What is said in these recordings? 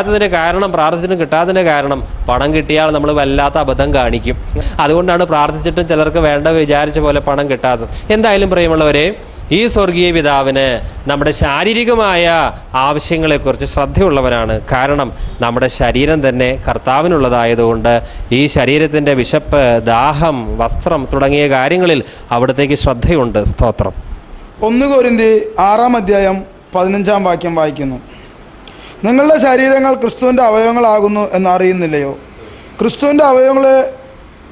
കിട്ടാത്തതിൻ്റെ കാരണം, പ്രാർത്ഥിച്ചിട്ടും കിട്ടാത്തതിൻ്റെ കാരണം പണം കിട്ടിയാൽ നമ്മൾ വല്ലാത്ത അബദ്ധം കാണിക്കും. അതുകൊണ്ടാണ് പ്രാർത്ഥിച്ചിട്ടും ചിലർക്ക് വേണ്ട വിചാരിച്ച പോലെ പണം കിട്ടാത്തത്. എന്തായാലും പ്രിയമുള്ളവരെ, ഈ സ്വർഗീയ പിതാവിന് നമ്മുടെ ശാരീരികമായ ആവശ്യങ്ങളെക്കുറിച്ച് ശ്രദ്ധയുള്ളവരാണ്. കാരണം നമ്മുടെ ശരീരം തന്നെ കർത്താവിനുള്ളതായതുകൊണ്ട് ഈ ശരീരത്തിൻ്റെ വിശപ്പ്, ദാഹം, വസ്ത്രം തുടങ്ങിയ കാര്യങ്ങളിൽ അവിടത്തേക്ക് ശ്രദ്ധയുണ്ട്. സ്തോത്രം. 1 കൊരിന്ത്യർ 6-15 വായിക്കുന്നു. നിങ്ങളുടെ ശരീരങ്ങൾ ക്രിസ്തുവിൻ്റെ അവയവങ്ങളാകുന്നു എന്ന് അറിയുന്നില്ലയോ? ക്രിസ്തുവിൻ്റെ അവയവങ്ങളെ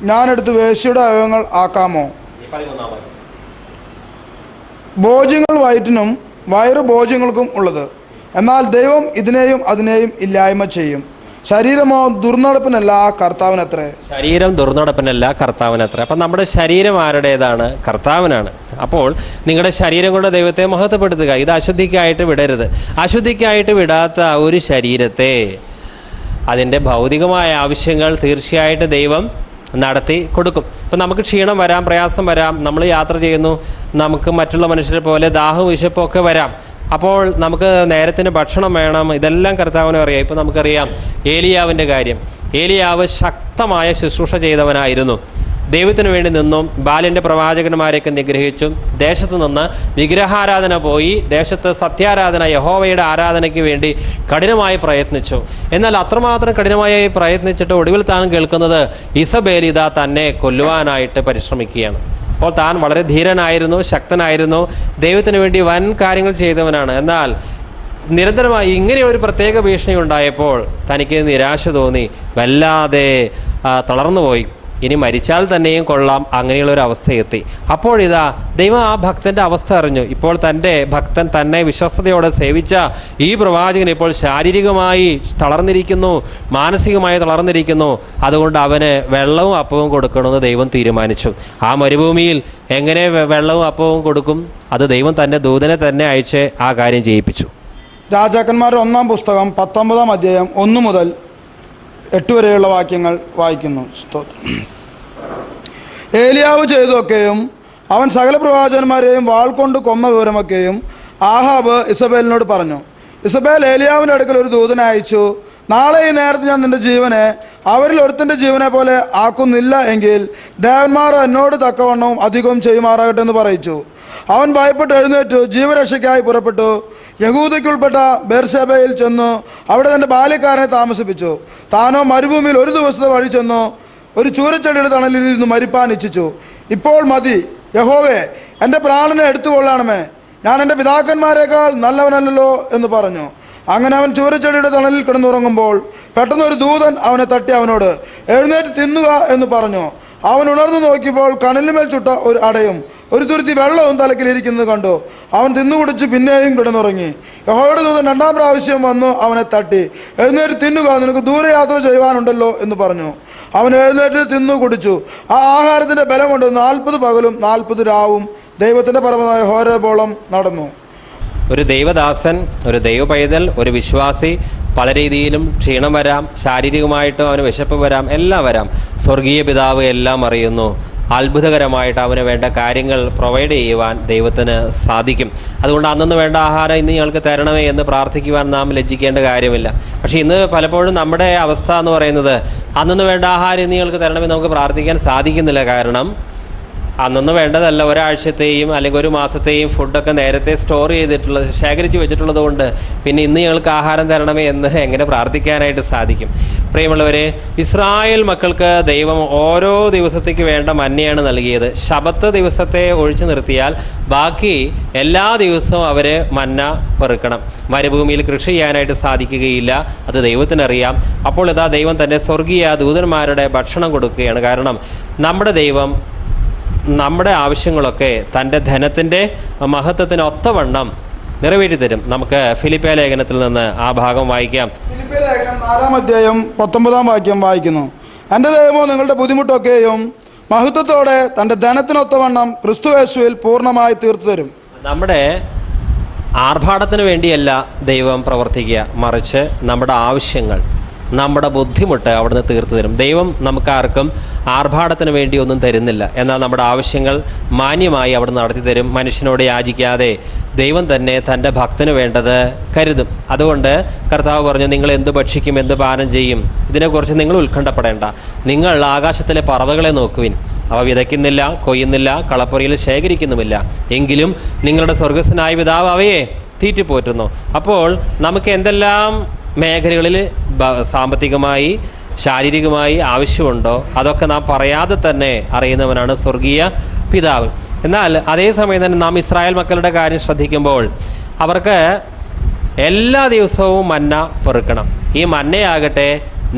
ഞാനെടുത്ത് വേശ്യയുടെ അവയവങ്ങൾ ആക്കാമോ? ഭോജ്യങ്ങൾ വയറ്റിനും വയറ് ഭോജ്യങ്ങൾക്കും ഉള്ളത്. എന്നാൽ ദൈവം ഇതിനെയും അതിനെയും ഇല്ലായ്മ ചെയ്യും. ശരീരമോ ദുർനടപ്പിനല്ല, കർത്താവിനത്രേ. ശരീരം ദുർനടപ്പിനല്ല, കർത്താവിനത്രേ. അപ്പം നമ്മുടെ ശരീരം ആരുടേതാണ്? കർത്താവിനാണ്. അപ്പോൾ നിങ്ങളുടെ ശരീരം കൊണ്ട് ദൈവത്തെ മഹത്വപ്പെടുത്തുക. ഇത് അശുദ്ധിക്കായിട്ട് വിടരുത്. അശുദ്ധിക്കായിട്ട് വിടാത്ത ഒരു ശരീരത്തെ അതിൻ്റെ ഭൗതികമായ ആവശ്യങ്ങൾ തീർച്ചയായിട്ട് ദൈവം നടത്തി കൊടുക്കും. ഇപ്പം നമുക്ക് ക്ഷീണം വരാം, പ്രയാസം വരാം, നമ്മൾ യാത്ര ചെയ്യുന്നു, നമുക്ക് മറ്റുള്ള മനുഷ്യരെ പോലെ ദാഹവും വിശപ്പൊക്കെ വരാം. അപ്പോൾ നമുക്ക് നേരത്തിന് ഭക്ഷണം വേണം. ഇതെല്ലാം കർത്താവിനും അറിയാം. ഇപ്പം നമുക്കറിയാം ഏലിയാവിൻ്റെ കാര്യം. ഏലിയാവ് ശക്തമായ ശുശ്രൂഷ ചെയ്തവനായിരുന്നു. ദൈവത്തിന് വേണ്ടി നിന്നും ബാലിൻ്റെ പ്രവാചകന്മാരെയൊക്കെ നിഗ്രഹിച്ചു. ദേശത്ത് നിന്ന് വിഗ്രഹാരാധന പോയി ദേശത്ത് സത്യാരാധന, യഹോവയുടെ ആരാധനയ്ക്ക് വേണ്ടി കഠിനമായി പ്രയത്നിച്ചു. എന്നാൽ അത്രമാത്രം കഠിനമായി പ്രയത്നിച്ചിട്ട് ഒടുവിൽ താൻ കേൾക്കുന്നത് ഇസബേൽ ഇതാ തന്നെ കൊല്ലുവാനായിട്ട് പരിശ്രമിക്കുകയാണ്. അപ്പോൾ താൻ വളരെ ധീരനായിരുന്നു, ശക്തനായിരുന്നു, ദൈവത്തിന് വേണ്ടി വൻ കാര്യങ്ങൾ ചെയ്തവനാണ്. എന്നാൽ നിരന്തരമായി ഇങ്ങനെയൊരു പ്രത്യേക ഭീഷണി ഉണ്ടായപ്പോൾ തനിക്ക് നിരാശ തോന്നി, വല്ലാതെ തളർന്നുപോയി. ഇനി മരിച്ചാൽ തന്നെയും കൊള്ളാം, അങ്ങനെയുള്ളൊരു അവസ്ഥയെത്തി. അപ്പോഴിതാ ദൈവം ആ ഭക്തൻ്റെ അവസ്ഥ അറിഞ്ഞു. ഇപ്പോൾ തൻ്റെ ഭക്തൻ തന്നെ വിശ്വസ്തയോടെ സേവിച്ച ഈ പ്രവാചകൻ ഇപ്പോൾ ശാരീരികമായി തളർന്നിരിക്കുന്നു, മാനസികമായി തളർന്നിരിക്കുന്നു. അതുകൊണ്ട് അവന് വെള്ളവും അപ്പവും കൊടുക്കണമെന്ന് ദൈവം തീരുമാനിച്ചു. ആ മരുഭൂമിയിൽ എങ്ങനെ വെള്ളവും അപ്പവും കൊടുക്കും? അത് ദൈവം തൻ്റെ ദൂതനെ തന്നെ അയച്ച് ആ കാര്യം ചെയ്യിപ്പിച്ചു. രാജാക്കന്മാരുടെ 1-ാം പുസ്തകം 19-ാം അധ്യായം 1 മുതൽ 8 വരെയുള്ള വാക്യങ്ങൾ വായിക്കുന്നു. ഏലിയാവ് ചെയ്തതൊക്കെയും അവൻ സകല പ്രവാചകന്മാരെയും വാൾ കൊണ്ട് കൊന്ന വിവരമൊക്കെയും ആഹാബ് ഇസബേലിനോട് പറഞ്ഞു. ഇസബേൽ ഏലിയാവിൻ്റെ അടുക്കൽ ഒരു ദൂതനെ അയച്ചു. നാളെ ഈ നേരത്ത് ഞാൻ നിൻ്റെ ജീവനെ അവരിൽ ഒരുത്തൻ്റെ ജീവനെ പോലെ ആക്കുന്നില്ല എങ്കിൽ ദേവന്മാർ എന്നോട് തക്കവണ്ണവും അധികവും ചെയ്യുമാറാകട്ടെ എന്ന് പറയിച്ചു. അവൻ ഭയപ്പെട്ട് എഴുന്നേറ്റു ജീവരക്ഷയ്ക്കായി പുറപ്പെട്ടു. യഹൂദയ്ക്കുൾപ്പെട്ട ബേർശേബയിൽ ചെന്നു അവിടെ തൻ്റെ ബാല്യക്കാരനെ താമസിപ്പിച്ചു. താനോ മരുഭൂമിയിൽ 1 ദിവസത്തെ വഴി ചെന്നു ഒരു ചൂരച്ചെടിയുടെ തണലിൽ ഇരുന്ന് മരിപ്പാൻ ഇച്ഛിച്ചു. ഇപ്പോൾ മതി, യഹോവേ, എൻ്റെ പ്രാണനെ എടുത്തുകൊള്ളണമേ, ഞാൻ എൻ്റെ പിതാക്കന്മാരെക്കാൾ നല്ലവനല്ലല്ലോ എന്ന് പറഞ്ഞു. അങ്ങനെ അവൻ ചൂരച്ചെടിയുടെ തണലിൽ കിടന്നുറങ്ങുമ്പോൾ പെട്ടെന്ന് ഒരു ദൂതൻ അവനെ തട്ടി അവനോട് എഴുന്നേറ്റ് തിന്നുക എന്ന് പറഞ്ഞു. അവൻ ഉണർന്നു നോക്കിയപ്പോൾ കനലിന്മേൽ ചുട്ട ഒരു അടയും ഒരു തുരുത്തി വെള്ളവും തലക്കിലിരിക്കുന്നത് കണ്ടു. അവൻ തിന്നുകുടിച്ച് പിന്നെയും കിടന്നുറങ്ങി. യഹോവയുടെ ദൂതൻ 2-ാം പ്രാവശ്യം വന്നു അവനെ തട്ടി എഴുന്നേറ്റ് തിന്നുക, നിനക്ക് ദൂരയാത്ര ചെയ്യുവാനുണ്ടല്ലോ എന്ന് പറഞ്ഞു. അവൻ എഴുന്നേറ്റ് തിന്നു കുടിച്ചു. ആ ആഹാരത്തിൻ്റെ ബലം കൊണ്ട് 40 പകലും 40 രാവും ദൈവത്തിൻ്റെ പർവ്വതമായ ഹോരേബോളം നടന്നു. ഒരു ദൈവദാസൻ, ഒരു ദൈവ പൈതൽ, ഒരു വിശ്വാസി പല രീതിയിലും ക്ഷീണം വരാം, ശാരീരികമായിട്ടും അവന് വിശപ്പ് വരാം, എല്ലാം വരാം. സ്വർഗീയ പിതാവ് എല്ലാം അറിയുന്നു. അത്ഭുതകരമായിട്ട് അവന് വേണ്ട കാര്യങ്ങൾ പ്രൊവൈഡ് ചെയ്യുവാൻ ദൈവത്തിന് സാധിക്കും. അതുകൊണ്ട് അന്നു വേണ്ട ആഹാരം ഇന്ന് ഞങ്ങൾക്ക് തരണമേ എന്ന് പ്രാർത്ഥിക്കുവാൻ നാം ലജ്ജിക്കേണ്ട കാര്യമില്ല. പക്ഷേ ഇന്ന് പലപ്പോഴും നമ്മുടെ അവസ്ഥ എന്ന് പറയുന്നത് അന്നു വേണ്ട ആഹാരം ഇന്ന് ഞങ്ങൾക്ക് തരണമെന്ന് നമുക്ക് പ്രാർത്ഥിക്കാൻ സാധിക്കുന്നില്ല. കാരണം അന്നു വേണ്ടതല്ല, ഒരാഴ്ചത്തെയും അല്ലെങ്കിൽ 1 മാസത്തെയും ഫുഡൊക്കെ നേരത്തെ സ്റ്റോർ ചെയ്തിട്ടുള്ളത്, ശേഖരിച്ച് വെച്ചിട്ടുള്ളത് കൊണ്ട് പിന്നെ ഇന്ന് ഞങ്ങൾക്ക് ആഹാരം തരണമേ എന്ന് എങ്ങനെ പ്രാർത്ഥിക്കാനായിട്ട് സാധിക്കും? പ്രിയമുള്ളവരെ, ഇസ്രായേൽ മക്കൾക്ക് ദൈവം ഓരോ ദിവസത്തേക്ക് വേണ്ട മന്നയാണ് നൽകിയത്. ശബത്ത് ദിവസത്തെ ഒഴിച്ചു നിർത്തിയാൽ ബാക്കി എല്ലാ ദിവസവും അവർ മന്ന പെറുക്കണം. മരുഭൂമിയിൽ കൃഷി ചെയ്യാനായിട്ട് സാധിക്കുകയില്ല, അത് ദൈവത്തിനറിയാം. അപ്പോൾ ഇതാ ദൈവം തൻ്റെ സ്വർഗീയ ദൂതന്മാരുടെ ഭക്ഷണം കൊടുക്കുകയാണ്. കാരണം നമ്മുടെ ദൈവം നമ്മുടെ ആവശ്യങ്ങളൊക്കെ തൻ്റെ ധനത്തിൻ്റെ മഹത്വത്തിന് ഒത്തവണ്ണം നിറവേറ്റി തരും. നമുക്ക് ഫിലിപ്പിയ ലേഖനത്തിൽ നിന്ന് ആ ഭാഗം വായിക്കാം. ഫിലിപ്പിയ ലേഖനം 4-ാം അധ്യായം 19-ാം വാക്യം വായിക്കുന്നു. എൻ്റെ ദൈവമോ നിങ്ങളുടെ ബുദ്ധിമുട്ടൊക്കെയും മഹത്വത്തോടെ തൻ്റെ ധനത്തിനൊത്തവണ്ണം ക്രിസ്തുയേശുവിൽ പൂർണ്ണമായി തീർത്തു തരും. നമ്മുടെ ആർഭാടത്തിന് വേണ്ടിയല്ല ദൈവം പ്രവർത്തിക്കുക, മറിച്ച് നമ്മുടെ ആവശ്യങ്ങൾ, നമ്മുടെ ബുദ്ധിമുട്ട് അവിടുന്ന് തീർത്തു തരും. ദൈവം നമുക്കാർക്കും ആർഭാടത്തിന് വേണ്ടി ഒന്നും തരുന്നില്ല, എന്നാൽ നമ്മുടെ ആവശ്യങ്ങൾ മാന്യമായി അവിടുന്ന് നടത്തി തരും. മനുഷ്യനോട് യാചിക്കാതെ ദൈവം തന്നെ തൻ്റെ ഭക്തന് വേണ്ടത് കരുതും. അതുകൊണ്ട് കർത്താവ് പറഞ്ഞു, നിങ്ങൾ എന്ത് ഭക്ഷിക്കും, എന്ത് പാനം ചെയ്യും, ഇതിനെക്കുറിച്ച് നിങ്ങൾ ഉത്കണ്ഠപ്പെടേണ്ട. നിങ്ങൾ ആകാശത്തിലെ പറവകളെ നോക്കുവിൻ, അവ വിതയ്ക്കുന്നില്ല, കൊയ്യുന്നില്ല, കളപ്പുരയിൽ ശേഖരിക്കുന്നുമില്ല, എങ്കിലും നിങ്ങളുടെ സ്വർഗസ്ഥനായ പിതാവ് അവയെ തീറ്റിപ്പോറ്റുന്നു. അപ്പോൾ നമുക്ക് എന്തെല്ലാം മേഖലകളിൽ സാമ്പത്തികമായി ശാരീരികമായി ആവശ്യമുണ്ടോ അതൊക്കെ നാം പറയാതെ തന്നെ അറിയുന്നവനാണ് സ്വർഗീയ പിതാവ്. എന്നാൽ അതേസമയം തന്നെ നാം ഇസ്രായേൽ മക്കളുടെ കാര്യം ശ്രദ്ധിക്കുമ്പോൾ അവർക്ക് എല്ലാ ദിവസവും മന്ന പെറുക്കണം. ഈ മന്നയാകട്ടെ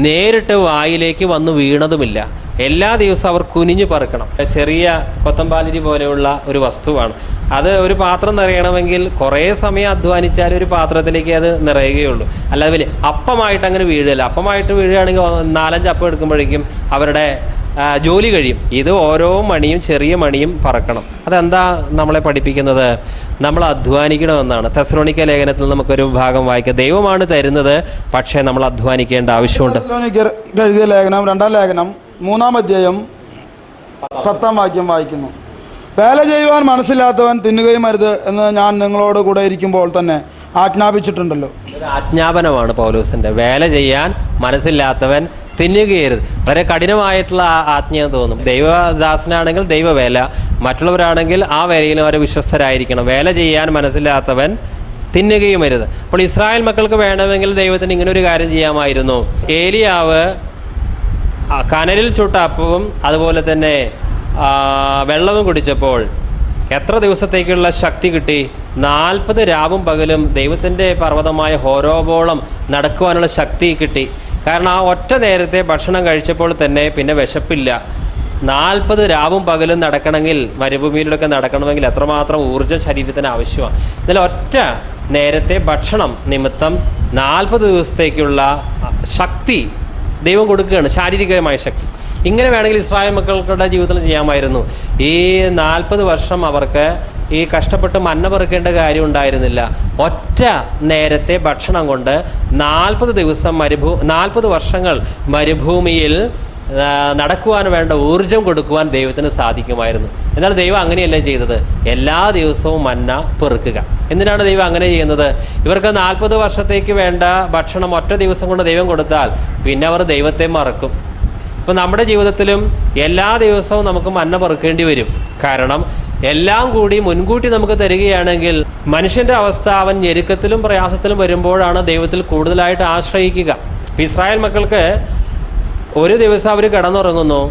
നേരിട്ട് വായിലേക്ക് വന്ന് വീണതുമില്ല. എല്ലാ ദിവസവും അവർ കുനിഞ്ഞു പെറുക്കണം. ചെറിയ കൊത്തമ്പാലിരി പോലെയുള്ള ഒരു വസ്തുവാണ്. അത് ഒരു പാത്രം നിറയണമെങ്കിൽ കുറേ സമയം അധ്വാനിച്ചാൽ ഒരു പാത്രത്തിലേക്ക് അത് നിറയുകയുള്ളൂ. അല്ലാതെ വലിയ അപ്പമായിട്ട് അങ്ങനെ വീഴുകയില്ല. അപ്പമായിട്ട് വീഴുകയാണെങ്കിൽ 4-5 അപ്പം എടുക്കുമ്പോഴേക്കും അവരുടെ ജോലി കഴിയും. ഇത് ഓരോ മണിയും ചെറിയ മണിയും പറക്കണം. അതെന്താ നമ്മളെ പഠിപ്പിക്കുന്നത്? നമ്മൾ അധ്വാനിക്കണമെന്നാണ്. തെസ്സലോനിക്ക ലേഖനത്തിൽ നമുക്കൊരു ഭാഗം വായിക്കാം. ദൈവമാണ് തരുന്നത്, പക്ഷേ നമ്മൾ അധ്വാനിക്കേണ്ട ആവശ്യമുണ്ട്. എഴുതിയ ലേഖനം 2-ാം ലേഖനം 3-ാം അധ്യായം 10-ാം വാക്യം വായിക്കുന്നു. വേല ചെയ്യുവാൻ മനസ്സില്ലാത്തവൻ തിന്നുകയും അരുത് എന്ന് ഞാൻ നിങ്ങളോട് കൂടെ ഇരിക്കുമ്പോൾ തന്നെ ആജ്ഞാപിച്ചിട്ടുണ്ടല്ലോ. ഒരു ആജ്ഞാപനമാണ് പൗലോസിൻ്റെ. വേല ചെയ്യാൻ മനസ്സില്ലാത്തവൻ തിന്നുകയരുത്. വളരെ കഠിനമായിട്ടുള്ള ആജ്ഞ തോന്നും. ദൈവദാസനാണെങ്കിൽ ദൈവവേല, മറ്റുള്ളവരാണെങ്കിൽ ആ വേലയിൽ അവർ വിശ്വസ്തരായിരിക്കണം. വേല ചെയ്യാൻ മനസ്സില്ലാത്തവൻ തിന്നുകയും അരുത്. അപ്പോൾ ഇസ്രായേൽ മക്കൾക്ക് വേണമെങ്കിൽ ദൈവത്തിന് ഇങ്ങനൊരു കാര്യം ചെയ്യാമായിരുന്നു. ഏലിയാവ് കനലിൽ ചുട്ട അപ്പവും അതുപോലെ തന്നെ വെള്ളവും കുടിച്ചപ്പോൾ എത്ര ദിവസത്തേക്കുള്ള ശക്തി കിട്ടി? 40 രാവും പകലും ദൈവത്തിൻ്റെ പർവ്വതമായ ഹോരോബോളം നടക്കുവാനുള്ള ശക്തി കിട്ടി. കാരണം ആ ഒറ്റ നേരത്തെ ഭക്ഷണം കഴിച്ചപ്പോൾ തന്നെ പിന്നെ വിശപ്പില്ല. 40 രാവും പകലും നടക്കണമെങ്കിൽ, മരുഭൂമിയിലൊക്കെ നടക്കണമെങ്കിൽ എത്രമാത്രം ഊർജ്ജം ശരീരത്തിന് ആവശ്യമാണ്. എന്നാൽ ഒറ്റ നേരത്തെ ഭക്ഷണം നിമിത്തം 40 ദിവസത്തേക്കുള്ള ശക്തി ദൈവം കൊടുക്കുകയാണ്, ശാരീരികമായ ശക്തി. ഇങ്ങനെ വേണമെങ്കിൽ ഇസ്രായേൽ മക്കളുടെ ജീവിതത്തിൽ ചെയ്യാമായിരുന്നു. ഈ 40 വർഷം അവർക്ക് ഈ കഷ്ടപ്പെട്ട് മന്ന പെറുക്കേണ്ട കാര്യം ഉണ്ടായിരുന്നില്ല. ഒറ്റ നേരത്തെ ഭക്ഷണം കൊണ്ട് 40 ദിവസം 40 വർഷങ്ങൾ മരുഭൂമിയിൽ നടക്കുവാൻ വേണ്ട ഊർജം കൊടുക്കുവാൻ ദൈവത്തിന് സാധിക്കുമായിരുന്നു. എന്നാൽ ദൈവം അങ്ങനെയല്ല ചെയ്തത്. എല്ലാ ദിവസവും മന്ന പെറുക്കുക. എന്തിനാണ് ദൈവം അങ്ങനെ ചെയ്യുന്നത്? ഇവർക്ക് 40 വർഷത്തേക്ക് വേണ്ട ഭക്ഷണം ഒറ്റ ദിവസം കൊണ്ട് ദൈവം കൊടുത്താൽ പിന്നെ അവർ ദൈവത്തെ മറക്കും. ഇപ്പം നമ്മുടെ ജീവിതത്തിലും എല്ലാ ദിവസവും നമുക്ക് മന്ന പെറുക്കേണ്ടി വരും. കാരണം എല്ലാം കൂടി മുൻകൂട്ടി നമുക്ക് തരികയാണെങ്കിൽ മനുഷ്യൻ്റെ അവസ്ഥ അവൻ ഞെരുക്കത്തിലും പ്രയാസത്തിലും വരുമ്പോഴാണ് ദൈവത്തിൽ കൂടുതലായിട്ട് ആശ്രയിക്കുക. ഇസ്രായേൽ മക്കൾക്ക് ഒരു ദിവസം അവർ കിടന്നുറങ്ങുന്നു,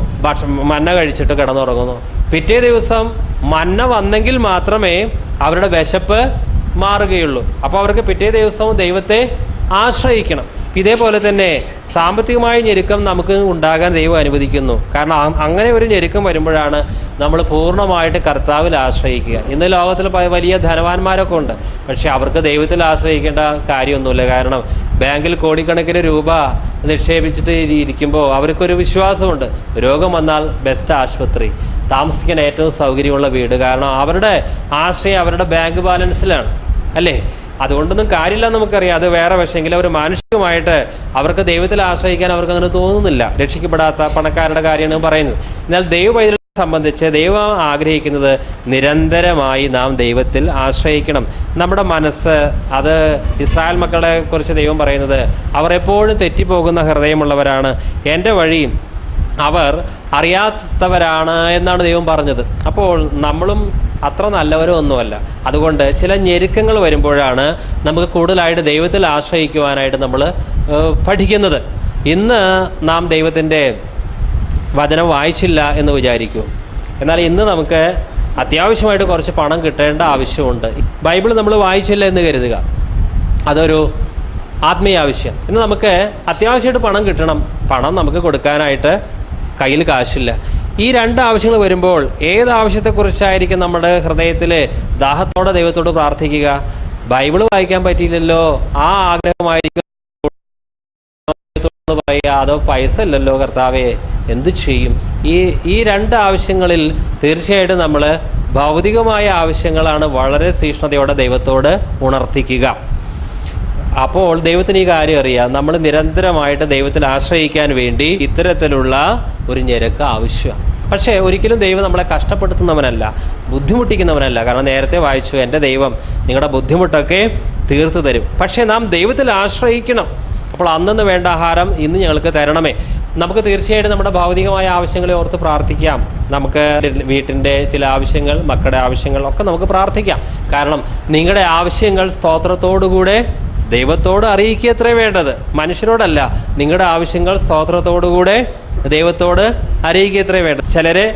മന്ന കഴിച്ചിട്ട് കിടന്നുറങ്ങുന്നു. പിറ്റേ ദിവസം മന്ന വന്നെങ്കിൽ മാത്രമേ അവരുടെ വിശപ്പ് മാറുകയുള്ളൂ. അപ്പോൾ അവർക്ക് പിറ്റേ ദിവസവും ദൈവത്തെ ആശ്രയിക്കണം. ഇതേപോലെ തന്നെ സാമ്പത്തികമായ ഞെരുക്കം നമുക്ക് ഉണ്ടാകാൻ ദൈവം അനുവദിക്കുന്നു. കാരണം അങ്ങനെ ഒരു ഞെരുക്കം വരുമ്പോഴാണ് നമ്മൾ പൂർണ്ണമായിട്ട് കർത്താവിൽ ആശ്രയിക്കുക. ഇന്ന് ലോകത്തിൽ വലിയ ധനവാന്മാരൊക്കെ ഉണ്ട്, പക്ഷേ അവർക്ക് ദൈവത്തിൽ ആശ്രയിക്കേണ്ട കാര്യമൊന്നുമില്ല. കാരണം ബാങ്കിൽ കോടിക്കണക്കിന് രൂപ നിക്ഷേപിച്ചിട്ട് ഇരിക്കുമ്പോൾ അവർക്കൊരു വിശ്വാസമുണ്ട്, രോഗം വന്നാൽ ബെസ്റ്റ് ആശുപത്രി, താമസിക്കാൻ ഏറ്റവും സൗകര്യമുള്ള വീട്. കാരണം അവരുടെ ആശ്രയം അവരുടെ ബാങ്ക് ബാലൻസിലാണ്, അല്ലേ? അതുകൊണ്ടൊന്നും കാര്യമില്ല നമുക്കറിയാം. അത് വേറെ വശമെങ്കിൽ അവർ മാനുഷികമായിട്ട് അവർക്ക് ദൈവത്തിൽ ആശ്രയിക്കാൻ അവർക്ക് അങ്ങനെ തോന്നുന്നില്ല. രക്ഷിക്കപ്പെടാത്ത പണക്കാരുടെ കാര്യമാണ് പറയുന്നത്. എന്നാൽ ദൈവപൈതൃകത്തെ സംബന്ധിച്ച് ദൈവം ആഗ്രഹിക്കുന്നത് നിരന്തരമായി നാം ദൈവത്തിൽ ആശ്രയിക്കണം. നമ്മുടെ മനസ്സ്, അത് ഇസ്രായേൽ മക്കളെ കുറിച്ച് ദൈവം പറയുന്നത് അവർ എപ്പോഴും തെറ്റിപ്പോകുന്ന ഹൃദയമുള്ളവരാണ്, എൻ്റെ വഴി അവർ അറിയാത്തവരാണ് എന്നാണ് ദൈവം പറഞ്ഞത്. അപ്പോൾ നമ്മളും അത്ര നല്ലവരും ഒന്നുമല്ല. അതുകൊണ്ട് ചില ഞെരുക്കങ്ങൾ വരുമ്പോഴാണ് നമുക്ക് കൂടുതലായിട്ട് ദൈവത്തിൽ ആശ്രയിക്കുവാനായിട്ട് നമ്മൾ പഠിക്കുന്നത്. ഇന്ന് നാം ദൈവത്തിൻ്റെ വചനം വായിച്ചില്ല എന്ന് വിചാരിക്കൂ. എന്നാൽ ഇന്ന് നമുക്ക് അത്യാവശ്യമായിട്ട് കുറച്ച് പണം കിട്ടേണ്ട ആവശ്യമുണ്ട്. ബൈബിൾ നമ്മൾ വായിച്ചില്ല എന്ന് കരുതുക, അതൊരു ആത്മീയ ആവശ്യം. ഇന്ന് നമുക്ക് അത്യാവശ്യമായിട്ട് പണം കിട്ടണം. പണം നമുക്ക് കൊടുക്കാനായിട്ട് കയ്യിൽ കാശില്ല. ഈ 2 ആവശ്യങ്ങൾ വരുമ്പോൾ ഏത് ആവശ്യത്തെക്കുറിച്ചായിരിക്കും നമ്മുടെ ഹൃദയത്തിൽ ദാഹത്തോടെ ദൈവത്തോട് പ്രാർത്ഥിക്കുക? ബൈബിൾ വായിക്കാൻ പറ്റിയില്ലല്ലോ, ആ ആഗ്രഹമായിരിക്കും പറയുക. അതോ പൈസ ഇല്ലല്ലോ കർത്താവേ, എന്തു ചെയ്യും? ഈ 2 ആവശ്യങ്ങളിൽ തീർച്ചയായിട്ടും നമ്മൾ ഭൗതികമായ ആവശ്യങ്ങളാണ് വളരെ തീഷ്ണതയോടെ ദൈവത്തോട് ഉണർത്തിക്കുക. അപ്പോൾ ദൈവത്തിന് ഈ കാര്യം അറിയാം. നമ്മൾ നിരന്തരമായിട്ട് ദൈവത്തിൽ ആശ്രയിക്കാൻ വേണ്ടി ഇത്തരത്തിലുള്ള ഒരു ഞെരുക്കം ആവശ്യമാണ്. പക്ഷേ ഒരിക്കലും ദൈവം നമ്മളെ കഷ്ടപ്പെടുത്തുന്നവനല്ല, ബുദ്ധിമുട്ടിക്കുന്നവനല്ല. കാരണം നേരത്തെ വായിച്ചു, എൻ്റെ ദൈവം നിങ്ങളുടെ ബുദ്ധിമുട്ടൊക്കെ തീർത്തു തരും. പക്ഷേ നാം ദൈവത്തിൽ ആശ്രയിക്കണം. അപ്പോൾ അന്നു വേണ്ട ആഹാരം ഇന്ന് ഞങ്ങൾക്ക് തരണമേ. നമുക്ക് തീർച്ചയായിട്ടും നമ്മുടെ ഭൗതികമായ ആവശ്യങ്ങളെ ഓർത്ത് പ്രാർത്ഥിക്കാം. നമുക്ക് വീട്ടിൻ്റെ ചില ആവശ്യങ്ങൾ, മക്കളുടെ ആവശ്യങ്ങൾ ഒക്കെ നമുക്ക് പ്രാർത്ഥിക്കാം. കാരണം നിങ്ങളുടെ ആവശ്യങ്ങൾ സ്തോത്രത്തോടുകൂടെ ദൈവത്തോട് അറിയിക്കത്രേ വേണ്ടത്, മനുഷ്യരോടല്ല. നിങ്ങളുടെ ആവശ്യങ്ങൾ സ്തോത്രത്തോടുകൂടെ ദൈവത്തോട് അറിയിക്കത്രേ വേണ്ടത്. ചിലരെ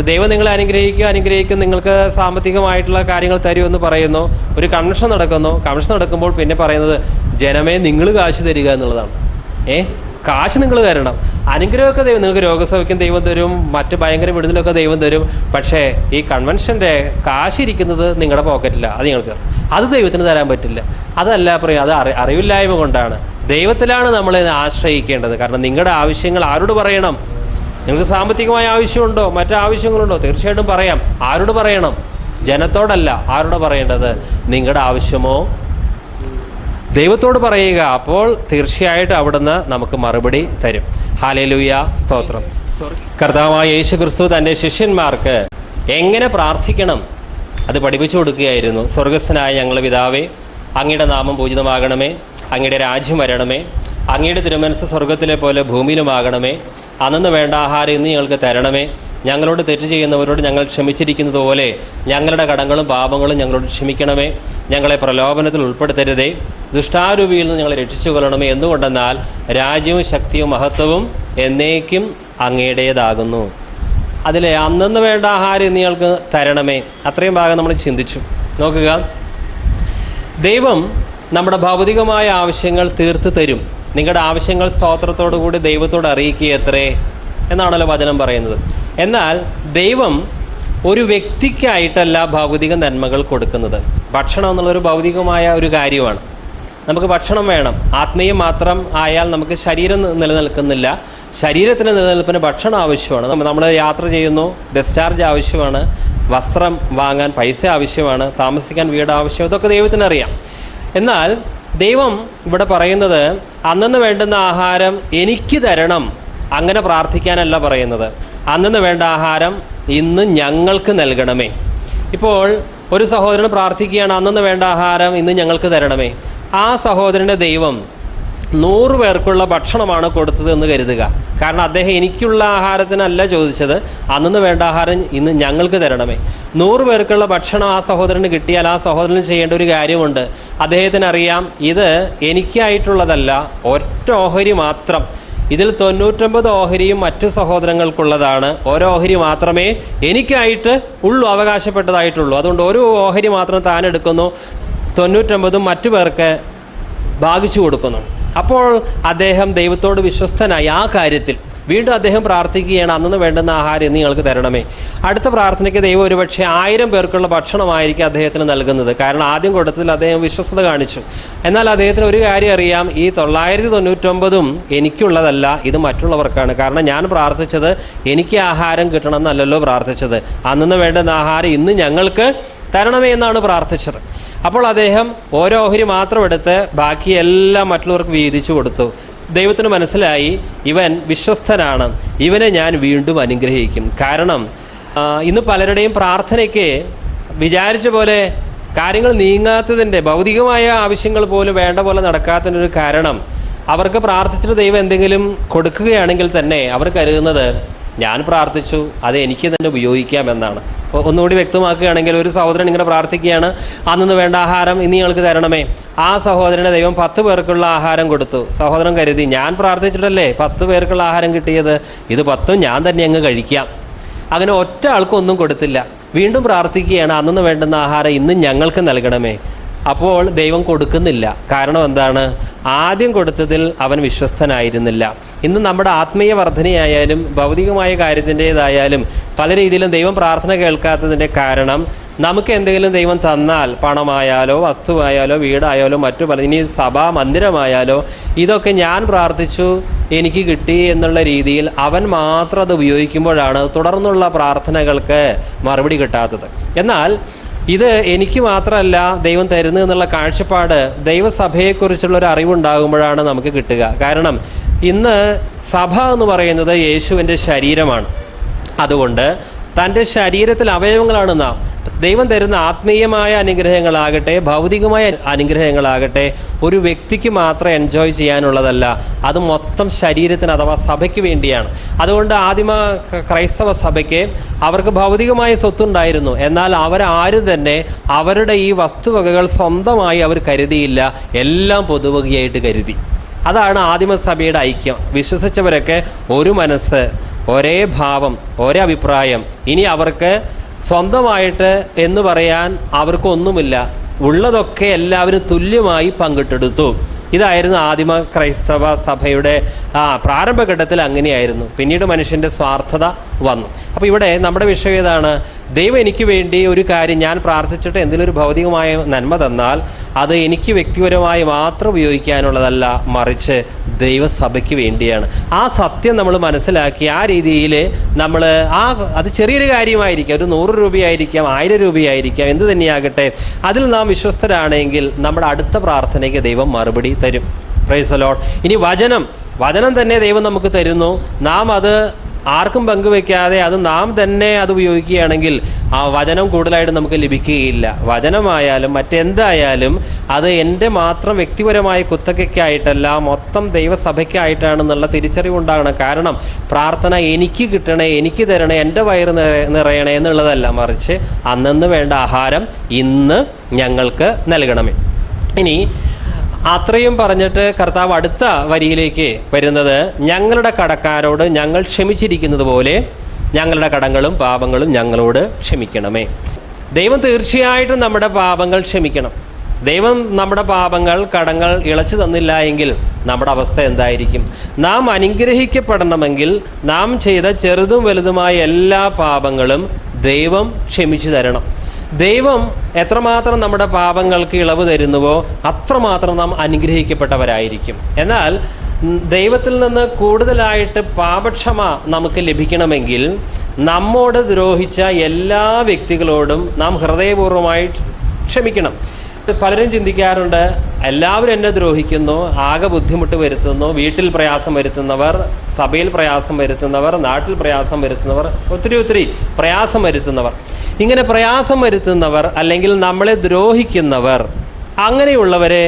ദൈവം നിങ്ങളെ അനുഗ്രഹിക്കും, നിങ്ങൾക്ക് സാമ്പത്തികമായിട്ടുള്ള കാര്യങ്ങൾ തരുമെന്ന് പറയുന്നു. ഒരു കൺവെൻഷൻ നടക്കുമ്പോൾ പിന്നെ പറയുന്നത്, ജനമേ നിങ്ങൾ കാശ് തരിക എന്നുള്ളതാണ്. കാശ് നിങ്ങൾ തരണം. അനുഗ്രഹമൊക്കെ ദൈവം, നിങ്ങൾക്ക് രോഗസൗഖ്യം ദൈവം തരും, മറ്റ് ഭയങ്കര വിടുതലൊക്കെ ദൈവം തരും. പക്ഷേ ഈ കൺവെൻഷൻ്റെ കാശിരിക്കുന്നത് നിങ്ങളുടെ പോക്കറ്റില്ല. അത് ദൈവത്തിന് തരാൻ പറ്റില്ല. അതല്ല പറയും, അത് അറിവില്ലായ്മ കൊണ്ടാണ്. ദൈവത്തിലാണ് നമ്മൾ ആശ്രയിക്കേണ്ടത്. കാരണം നിങ്ങളുടെ ആവശ്യങ്ങൾ ആരോട് പറയണം? നിങ്ങൾക്ക് സാമ്പത്തികമായ ആവശ്യമുണ്ടോ, മറ്റാവശ്യങ്ങളുണ്ടോ? തീർച്ചയായിട്ടും പറയാം. ആരോട് പറയണം? ജനത്തോടല്ല. ആരോട് പറയേണ്ടത്? നിങ്ങളുടെ ആവശ്യമോ ദൈവത്തോട് പറയുക. അപ്പോൾ തീർച്ചയായിട്ടും അവിടുന്ന് നമുക്ക് മറുപടി തരും. ഹല്ലേലൂയ, സ്തോത്രം. കർത്താവായ യേശു ക്രിസ്തു തൻ്റെ ശിഷ്യന്മാർക്ക് എങ്ങനെ പ്രാർത്ഥിക്കണം അത് പഠിപ്പിച്ചു കൊടുക്കുകയായിരുന്നു. സ്വർഗസ്ഥനായ ഞങ്ങളുടെ പിതാവേ, അങ്ങയുടെ നാമം പൂജിതമാകണമേ, അങ്ങയുടെ രാജ്യം വരണമേ, അങ്ങയുടെ തിരുമനസ്സ് സ്വർഗത്തിലെ പോലെ ഭൂമിയിലുമാകണമേ. അന്നു വേണ്ട ആഹാരം ഇന്ന് ഞങ്ങൾക്ക് തരണമേ. ഞങ്ങളോട് തെറ്റ് ചെയ്യുന്നവരോട് ഞങ്ങൾ ക്ഷമിച്ചിരിക്കുന്നത് പോലെ ഞങ്ങളുടെ കടങ്ങളും പാപങ്ങളും ഞങ്ങളോട് ക്ഷമിക്കണമേ. ഞങ്ങളെ പ്രലോഭനത്തിൽ ഉൾപ്പെടുത്തരുതേ, ദുഷ്ടാരൂപിയിൽ നിന്ന് ഞങ്ങളെ രക്ഷിച്ചു കൊള്ളണമേ. എന്തുകൊണ്ടെന്നാൽ രാജ്യവും ശക്തിയും മഹത്വവും എന്നേക്കും അങ്ങയുടേതാകുന്നു. അതിലെ അന്നു വേണ്ട ആഹാരം ഇന്ന് ഞങ്ങൾക്ക് തരണമേ. അത്രയും ഭാഗം നമ്മൾ ചിന്തിച്ചു. നോക്കുക, ദൈവം നമ്മുടെ ഭൗതികമായ ആവശ്യങ്ങൾ തീർത്ത് തരും. നിങ്ങളുടെ ആവശ്യങ്ങൾ സ്തോത്രത്തോടു കൂടി ദൈവത്തോട് അറിയിക്കുകയത്രേ എന്നാണല്ലോ വചനം പറയുന്നത്. എന്നാൽ ദൈവം ഒരു വ്യക്തിക്കായിട്ടല്ല ഭൗതിക നന്മകൾ കൊടുക്കുന്നത്. ഭക്ഷണം എന്നുള്ളൊരു ഭൗതികമായ ഒരു കാര്യമാണ്. നമുക്ക് ഭക്ഷണം വേണം. ആത്മീയം മാത്രം ആയാൽ നമുക്ക് ശരീരം നിലനിൽക്കുന്നില്ല. ശരീരത്തിന് നിലനിൽപ്പിന് ഭക്ഷണം ആവശ്യമാണ്. നമ്മൾ യാത്ര ചെയ്യുന്നു, ഡിസ്ചാർജ് ആവശ്യമാണ്, വസ്ത്രം വാങ്ങാൻ പൈസ ആവശ്യമാണ്, താമസിക്കാൻ വീട് ആവശ്യം. ഇതൊക്കെ ദൈവത്തിനറിയാം. എന്നാൽ ദൈവം ഇവിടെ പറയുന്നത് അന്നു വേണ്ടുന്ന ആഹാരം എനിക്ക് തരണം, അങ്ങനെ പ്രാർത്ഥിക്കാനല്ല പറയുന്നത്. അന്നു വേണ്ട ആഹാരം ഇന്ന് ഞങ്ങൾക്ക് നൽകണമേ. ഇപ്പോൾ ഒരു സഹോദരൻ പ്രാർത്ഥിക്കുകയാണ്, അന്നു വേണ്ട ആഹാരം ഇന്ന് ഞങ്ങൾക്ക് തരണമേ. ആ സഹോദരൻ്റെ ദൈവം 100 പേർക്കുള്ള ഭക്ഷണമാണ് കൊടുത്തത് എന്ന് കരുതുക. കാരണം അദ്ദേഹം എനിക്കുള്ള ആഹാരത്തിനല്ല ചോദിച്ചത്, അന്നു വേണ്ട ആഹാരം ഇന്ന് ഞങ്ങൾക്ക് തരണമേ. 100 പേർക്കുള്ള ഭക്ഷണം ആ സഹോദരന് കിട്ടിയാൽ ആ സഹോദരന് ചെയ്യേണ്ട ഒരു കാര്യമുണ്ട്. അദ്ദേഹത്തിന് അറിയാം, ഇത് എനിക്കായിട്ടുള്ളതല്ല, ഒറ്റ ഓഹരി മാത്രം. ഇതിൽ 99 ഓഹരിയും മറ്റു സഹോദരങ്ങൾക്കുള്ളതാണ്. ഓരോ ഓഹരി മാത്രമേ എനിക്കായിട്ട് ഉള്ളൂ, അവകാശപ്പെട്ടതായിട്ടുള്ളൂ. അതുകൊണ്ട് ഒരു ഓഹരി മാത്രം താൻ എടുക്കുന്നു, 99 മറ്റു പേർക്ക് ഭാഗിച്ചു കൊടുക്കുന്നു. അപ്പോൾ അദ്ദേഹം ദൈവത്തോട് വിശ്വസ്തനായി ആ കാര്യത്തിൽ. വീണ്ടും അദ്ദേഹം പ്രാർത്ഥിക്കുകയാണ്, അന്നു വേണ്ടുന്ന ആഹാരം ഇന്ന് ഞങ്ങൾക്ക് തരണമേ. അടുത്ത പ്രാർത്ഥനയ്ക്ക് ദൈവം ഒരുപക്ഷെ 1000 പേർക്കുള്ള ഭക്ഷണമായിരിക്കും അദ്ദേഹത്തിന് നൽകുന്നത്. കാരണം ആദ്യം കൊടുത്തതിൽ അദ്ദേഹം വിശ്വസ്തത കാണിച്ചു. എന്നാൽ അദ്ദേഹത്തിന് ഒരു കാര്യം അറിയാം, ഈ 999 എനിക്കുള്ളതല്ല, ഇത് മറ്റുള്ളവർക്കാണ്. കാരണം ഞാൻ പ്രാർത്ഥിച്ചത് എനിക്ക് ആഹാരം കിട്ടണമെന്നല്ലല്ലോ പ്രാർത്ഥിച്ചത്, അന്നു വേണ്ടുന്ന ആഹാരം ഇന്ന് ഞങ്ങൾക്ക് തരണമേ എന്നാണ് പ്രാർത്ഥിച്ചത്. അപ്പോൾ അദ്ദേഹം ഓരോ ഓഹരി മാത്രം എടുത്ത് ബാക്കിയെല്ലാം മറ്റുള്ളവർക്ക് വീതിച്ചു കൊടുത്തു. ദൈവത്തിന് മനസ്സിലായി, ഇവൻ വിശ്വസ്തനാണ്, ഇവനെ ഞാൻ വീണ്ടും അനുഗ്രഹിക്കും. കാരണം ഇന്ന് പലരുടെയും പ്രാർത്ഥനയ്ക്ക് വിചാരിച്ച പോലെ കാര്യങ്ങൾ നീങ്ങാത്തതിൻ്റെ, ഭൗതികമായ ആവശ്യങ്ങൾ പോലും വേണ്ട പോലെ നടക്കാത്തതിൻ്റെ ഒരു കാരണം, അവർക്ക് പ്രാർത്ഥിച്ചിട്ട് ദൈവം എന്തെങ്കിലും കൊടുക്കുകയാണെങ്കിൽ തന്നെ അവർ കരുതുന്നത് ഞാൻ പ്രാർത്ഥിച്ചു, അത് എനിക്ക് തന്നെ ഉപയോഗിക്കാമെന്നാണ്. ഒന്നുകൂടി വ്യക്തമാക്കുകയാണെങ്കിൽ, ഒരു സഹോദരൻ ഇങ്ങനെ പ്രാർത്ഥിക്കുകയാണ്, അന്നു വേണ്ട ആഹാരം ഇനി ഞങ്ങൾക്ക് തരണമേ. ആ സഹോദരന് ദൈവം 10 പേർക്കുള്ള ആഹാരം കൊടുത്തു. സഹോദരൻ കരുതി, ഞാൻ പ്രാർത്ഥിച്ചിട്ടല്ലേ 10 പേർക്കുള്ള ആഹാരം കിട്ടിയത്, ഇത് 10 ഞാൻ തന്നെ അങ്ങ് കഴിക്കാം. അങ്ങനെ ഒറ്റ ആൾക്കൊന്നും കൊടുത്തില്ല. വീണ്ടും പ്രാർത്ഥിക്കുകയാണ്, അന്നു വേണ്ടുന്ന ആഹാരം ഇന്ന് ഞങ്ങൾക്ക് നൽകണമേ. അപ്പോൾ ദൈവം കൊടുക്കുന്നില്ല. കാരണം എന്താണ്? ആദ്യം കൊടുത്തതിൽ അവൻ വിശ്വസ്തനായിരുന്നില്ല. ഇന്ന് നമ്മുടെ ആത്മീയ വർധനയായാലും ഭൗതികമായ കാര്യത്തിൻ്റേതായാലും പല രീതിയിലും ദൈവം പ്രാർത്ഥന കേൾക്കാത്തതിൻ്റെ കാരണം, നമുക്ക് എന്തെങ്കിലും ദൈവം തന്നാൽ, പണമായാലോ വസ്തുവായാലോ വീടായാലോ മറ്റു പല, ഇനി സഭാ മന്ദിരമായാലോ, ഇതൊക്കെ ഞാൻ പ്രാർത്ഥിച്ചു എനിക്ക് കിട്ടി എന്നുള്ള രീതിയിൽ അവൻ മാത്രം അത് ഉപയോഗിക്കുമ്പോഴാണ് തുടർന്നുള്ള പ്രാർത്ഥനകൾക്ക് മറുപടി കിട്ടാത്തത്. എന്നാൽ ഇത് എനിക്ക് മാത്രമല്ല ദൈവം തരുന്നത് എന്നുള്ള കാഴ്ചപ്പാട് ദൈവസഭയെക്കുറിച്ചുള്ള ഒരു അറിവുണ്ടാകുമ്പോഴാണ് നമുക്ക് കിട്ടുക. കാരണം ഇന്ന് സഭ എന്ന് പറയുന്നത് യേശുവിൻ്റെ ശരീരമാണ്. അതുകൊണ്ട് തൻ്റെ ശരീരത്തിൽ അവയവങ്ങളാണ് നാം. ദൈവം തരുന്ന ആത്മീയമായ അനുഗ്രഹങ്ങളാകട്ടെ ഭൗതികമായ അനുഗ്രഹങ്ങളാകട്ടെ ഒരു വ്യക്തിക്ക് മാത്രം എൻജോയ് ചെയ്യാനുള്ളതല്ല, അത് മൊത്തം ശരീരത്തിന് അഥവാ സഭയ്ക്ക് വേണ്ടിയാണ്. അതുകൊണ്ട് ആദിമ ക്രൈസ്തവ സഭയ്ക്ക് അവർക്ക് ഭൗതികമായ സ്വത്തുണ്ടായിരുന്നു. എന്നാൽ അവരാരും തന്നെ അവരുടെ ഈ വസ്തുവകകൾ സ്വന്തമായി അവർ കരുതിയില്ല, എല്ലാം പൊതുവകയായിട്ട് കരുതി. അതാണ് ആദിമസഭയുടെ ഐക്യം. വിശ്വസിച്ചവരൊക്കെ ഒരു മനസ്സ്, ഒരേ ഭാവം, ഒരേ അഭിപ്രായം. ഇനി അവർക്ക് സ്വന്തമായിട്ട് എന്ന് പറയാൻ അവർക്കൊന്നുമില്ല, ഉള്ളതൊക്കെ എല്ലാവരും തുല്യമായി പങ്കിട്ടെടുത്തു. ഇതായിരുന്നു ആദിമ ക്രൈസ്തവ സഭയുടെ പ്രാരംഭഘട്ടത്തിൽ അങ്ങനെയായിരുന്നു. പിന്നീട് മനുഷ്യൻ്റെ സ്വാർത്ഥത വന്നു. അപ്പോൾ ഇവിടെ നമ്മുടെ വിഷയം ഏതാണ്? ദൈവം എനിക്ക് വേണ്ടി ഒരു കാര്യം ഞാൻ പ്രാർത്ഥിച്ചിട്ട് എന്തെങ്കിലും ഒരു ഭൗതികമായ നന്മ തന്നാൽ അത് എനിക്ക് വ്യക്തിപരമായി മാത്രം ഉപയോഗിക്കാനുള്ളതല്ല, മറിച്ച് ദൈവസഭയ്ക്ക് വേണ്ടിയാണ്. ആ സത്യം നമ്മൾ മനസ്സിലാക്കി ആ രീതിയിൽ നമ്മൾ അത് ചെറിയൊരു കാര്യമായിരിക്കാം, ഒരു 100 രൂപയായിരിക്കാം, 1000 രൂപയായിരിക്കാം, എന്ത് തന്നെയാകട്ടെ, അതിൽ നാം വിശ്വസ്തരാണെങ്കിൽ നമ്മുടെ അടുത്ത പ്രാർത്ഥനയ്ക്ക് ദൈവം മറുപടി തരും. Praise the Lord. ഇനി വചനം തന്നെ ദൈവം നമുക്ക് തരുന്നു. നാം അത് ആർക്കും പങ്കുവെക്കാതെ അത് നാം തന്നെ അത് ഉപയോഗിക്കുകയാണെങ്കിൽ ആ വചനം കൂടുതലായിട്ട് നമുക്ക് ലഭിക്കുകയില്ല. വചനമായാലും മറ്റെന്തായാലും അത് എൻ്റെ മാത്രം വ്യക്തിപരമായ കുത്തകയ്ക്കായിട്ടല്ല, മൊത്തം ദൈവസഭയ്ക്കായിട്ടാണെന്നുള്ള തിരിച്ചറിവുണ്ടാകണം. കാരണം പ്രാർത്ഥന എനിക്ക് കിട്ടണേ, എനിക്ക് തരണേ, എൻ്റെ വയറ് നിറയണേ എന്നുള്ളതല്ല, മറിച്ച് അന്നന്ന് വേണ്ട ആഹാരം ഇന്ന് ഞങ്ങൾക്ക് നൽകണമേ. ഇനി അത്രയും പറഞ്ഞിട്ട് കർത്താവ് അടുത്ത വരിയിലേക്ക് വരുന്നത്, ഞങ്ങളുടെ കടക്കാരോട് ഞങ്ങൾ ക്ഷമിച്ചിരിക്കുന്നത് പോലെ ഞങ്ങളുടെ കടങ്ങളും പാപങ്ങളും ഞങ്ങളോട് ക്ഷമിക്കണമേ. ദൈവം തീർച്ചയായിട്ടും നമ്മുടെ പാപങ്ങൾ ക്ഷമിക്കണം. ദൈവം നമ്മുടെ പാപങ്ങൾ, കടങ്ങൾ ഇളച്ചു തന്നില്ല എങ്കിൽ നമ്മുടെ അവസ്ഥ എന്തായിരിക്കും? നാം അനുഗ്രഹിക്കപ്പെടണമെങ്കിൽ നാം ചെയ്ത ചെറുതും വലുതുമായ എല്ലാ പാപങ്ങളും ദൈവം ക്ഷമിച്ചു തരണം. ദൈവം എത്രമാത്രം നമ്മുടെ പാപങ്ങൾക്ക് ഇളവ് തരുന്നുവോ അത്രമാത്രം നാം അനുഗ്രഹിക്കപ്പെട്ടവരായിരിക്കും. എന്നാൽ ദൈവത്തിൽ നിന്ന് കൂടുതലായിട്ട് പാപക്ഷമ നമുക്ക് ലഭിക്കണമെങ്കിൽ നമ്മോട് ദ്രോഹിച്ച എല്ലാ വ്യക്തികളോടും നാം ഹൃദയപൂർവ്വമായി ക്ഷമിക്കണം. പലരും ചിന്തിക്കാറുണ്ട്, എല്ലാവരും എന്നെ ദ്രോഹിക്കുന്നു, ആകെ ബുദ്ധിമുട്ട് വരുത്തുന്നു, വീട്ടിൽ പ്രയാസം വരുത്തുന്നവർ, സഭയിൽ പ്രയാസം വരുത്തുന്നവർ, നാട്ടിൽ പ്രയാസം വരുത്തുന്നവർ, ഒത്തിരി പ്രയാസം വരുത്തുന്നവർ, ഇങ്ങനെ പ്രയാസം വരുത്തുന്നവർ അല്ലെങ്കിൽ നമ്മളെ ദ്രോഹിക്കുന്നവർ, അങ്ങനെയുള്ളവരെ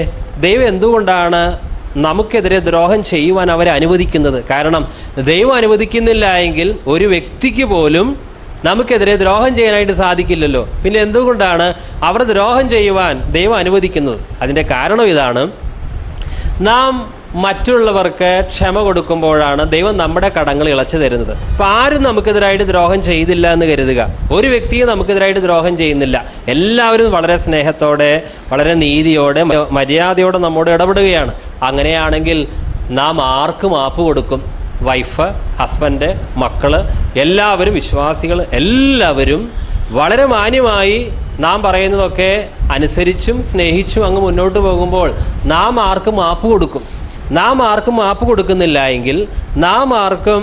ദൈവം എന്തുകൊണ്ടാണ് നമുക്കെതിരെ ദ്രോഹം ചെയ്യുവാൻ അവരെ അനുവദിക്കുന്നത്? കാരണം ദൈവം അനുവദിക്കുന്നില്ല എങ്കിൽ ഒരു വ്യക്തിക്ക് പോലും നമുക്കെതിരെ ദ്രോഹം ചെയ്യാനായിട്ട് സാധിക്കില്ലല്ലോ. പിന്നെ എന്തുകൊണ്ടാണ് അവർ ദ്രോഹം ചെയ്യുവാൻ ദൈവം അനുവദിക്കുന്നത്? അതിൻ്റെ കാരണം ഇതാണ്, നാം മറ്റുള്ളവർക്ക് ക്ഷമ കൊടുക്കുമ്പോഴാണ് ദൈവം നമ്മുടെ കടങ്ങൾ ഇളച്ചു തരുന്നത്. അപ്പോൾ ആരും നമുക്കെതിരായിട്ട് ദ്രോഹം ചെയ്തില്ല എന്ന് കരുതുക. ഒരു വ്യക്തിയും നമുക്കെതിരായിട്ട് ദ്രോഹം ചെയ്യുന്നില്ല. എല്ലാവരും വളരെ സ്നേഹത്തോടെ, വളരെ നീതിയോടെ, മര്യാദയോടെ നമ്മോട് ഇടപെടുകയാണ്. അങ്ങനെയാണെങ്കിൽ നാം ആർക്ക് മാപ്പ് കൊടുക്കും? വൈഫ്, ഹസ്ബൻഡ്, മക്കൾ, എല്ലാവരും, വിശ്വാസികൾ എല്ലാവരും വളരെ മാന്യമായി നാം പറയുന്നതൊക്കെ അനുസരിച്ചും സ്നേഹിച്ചും അങ്ങ് മുന്നോട്ട് പോകുമ്പോൾ നാം ആർക്കും മാപ്പ് കൊടുക്കും? നാം ആർക്കും മാപ്പ് കൊടുക്കുന്നില്ല എങ്കിൽ, നാം ആർക്കും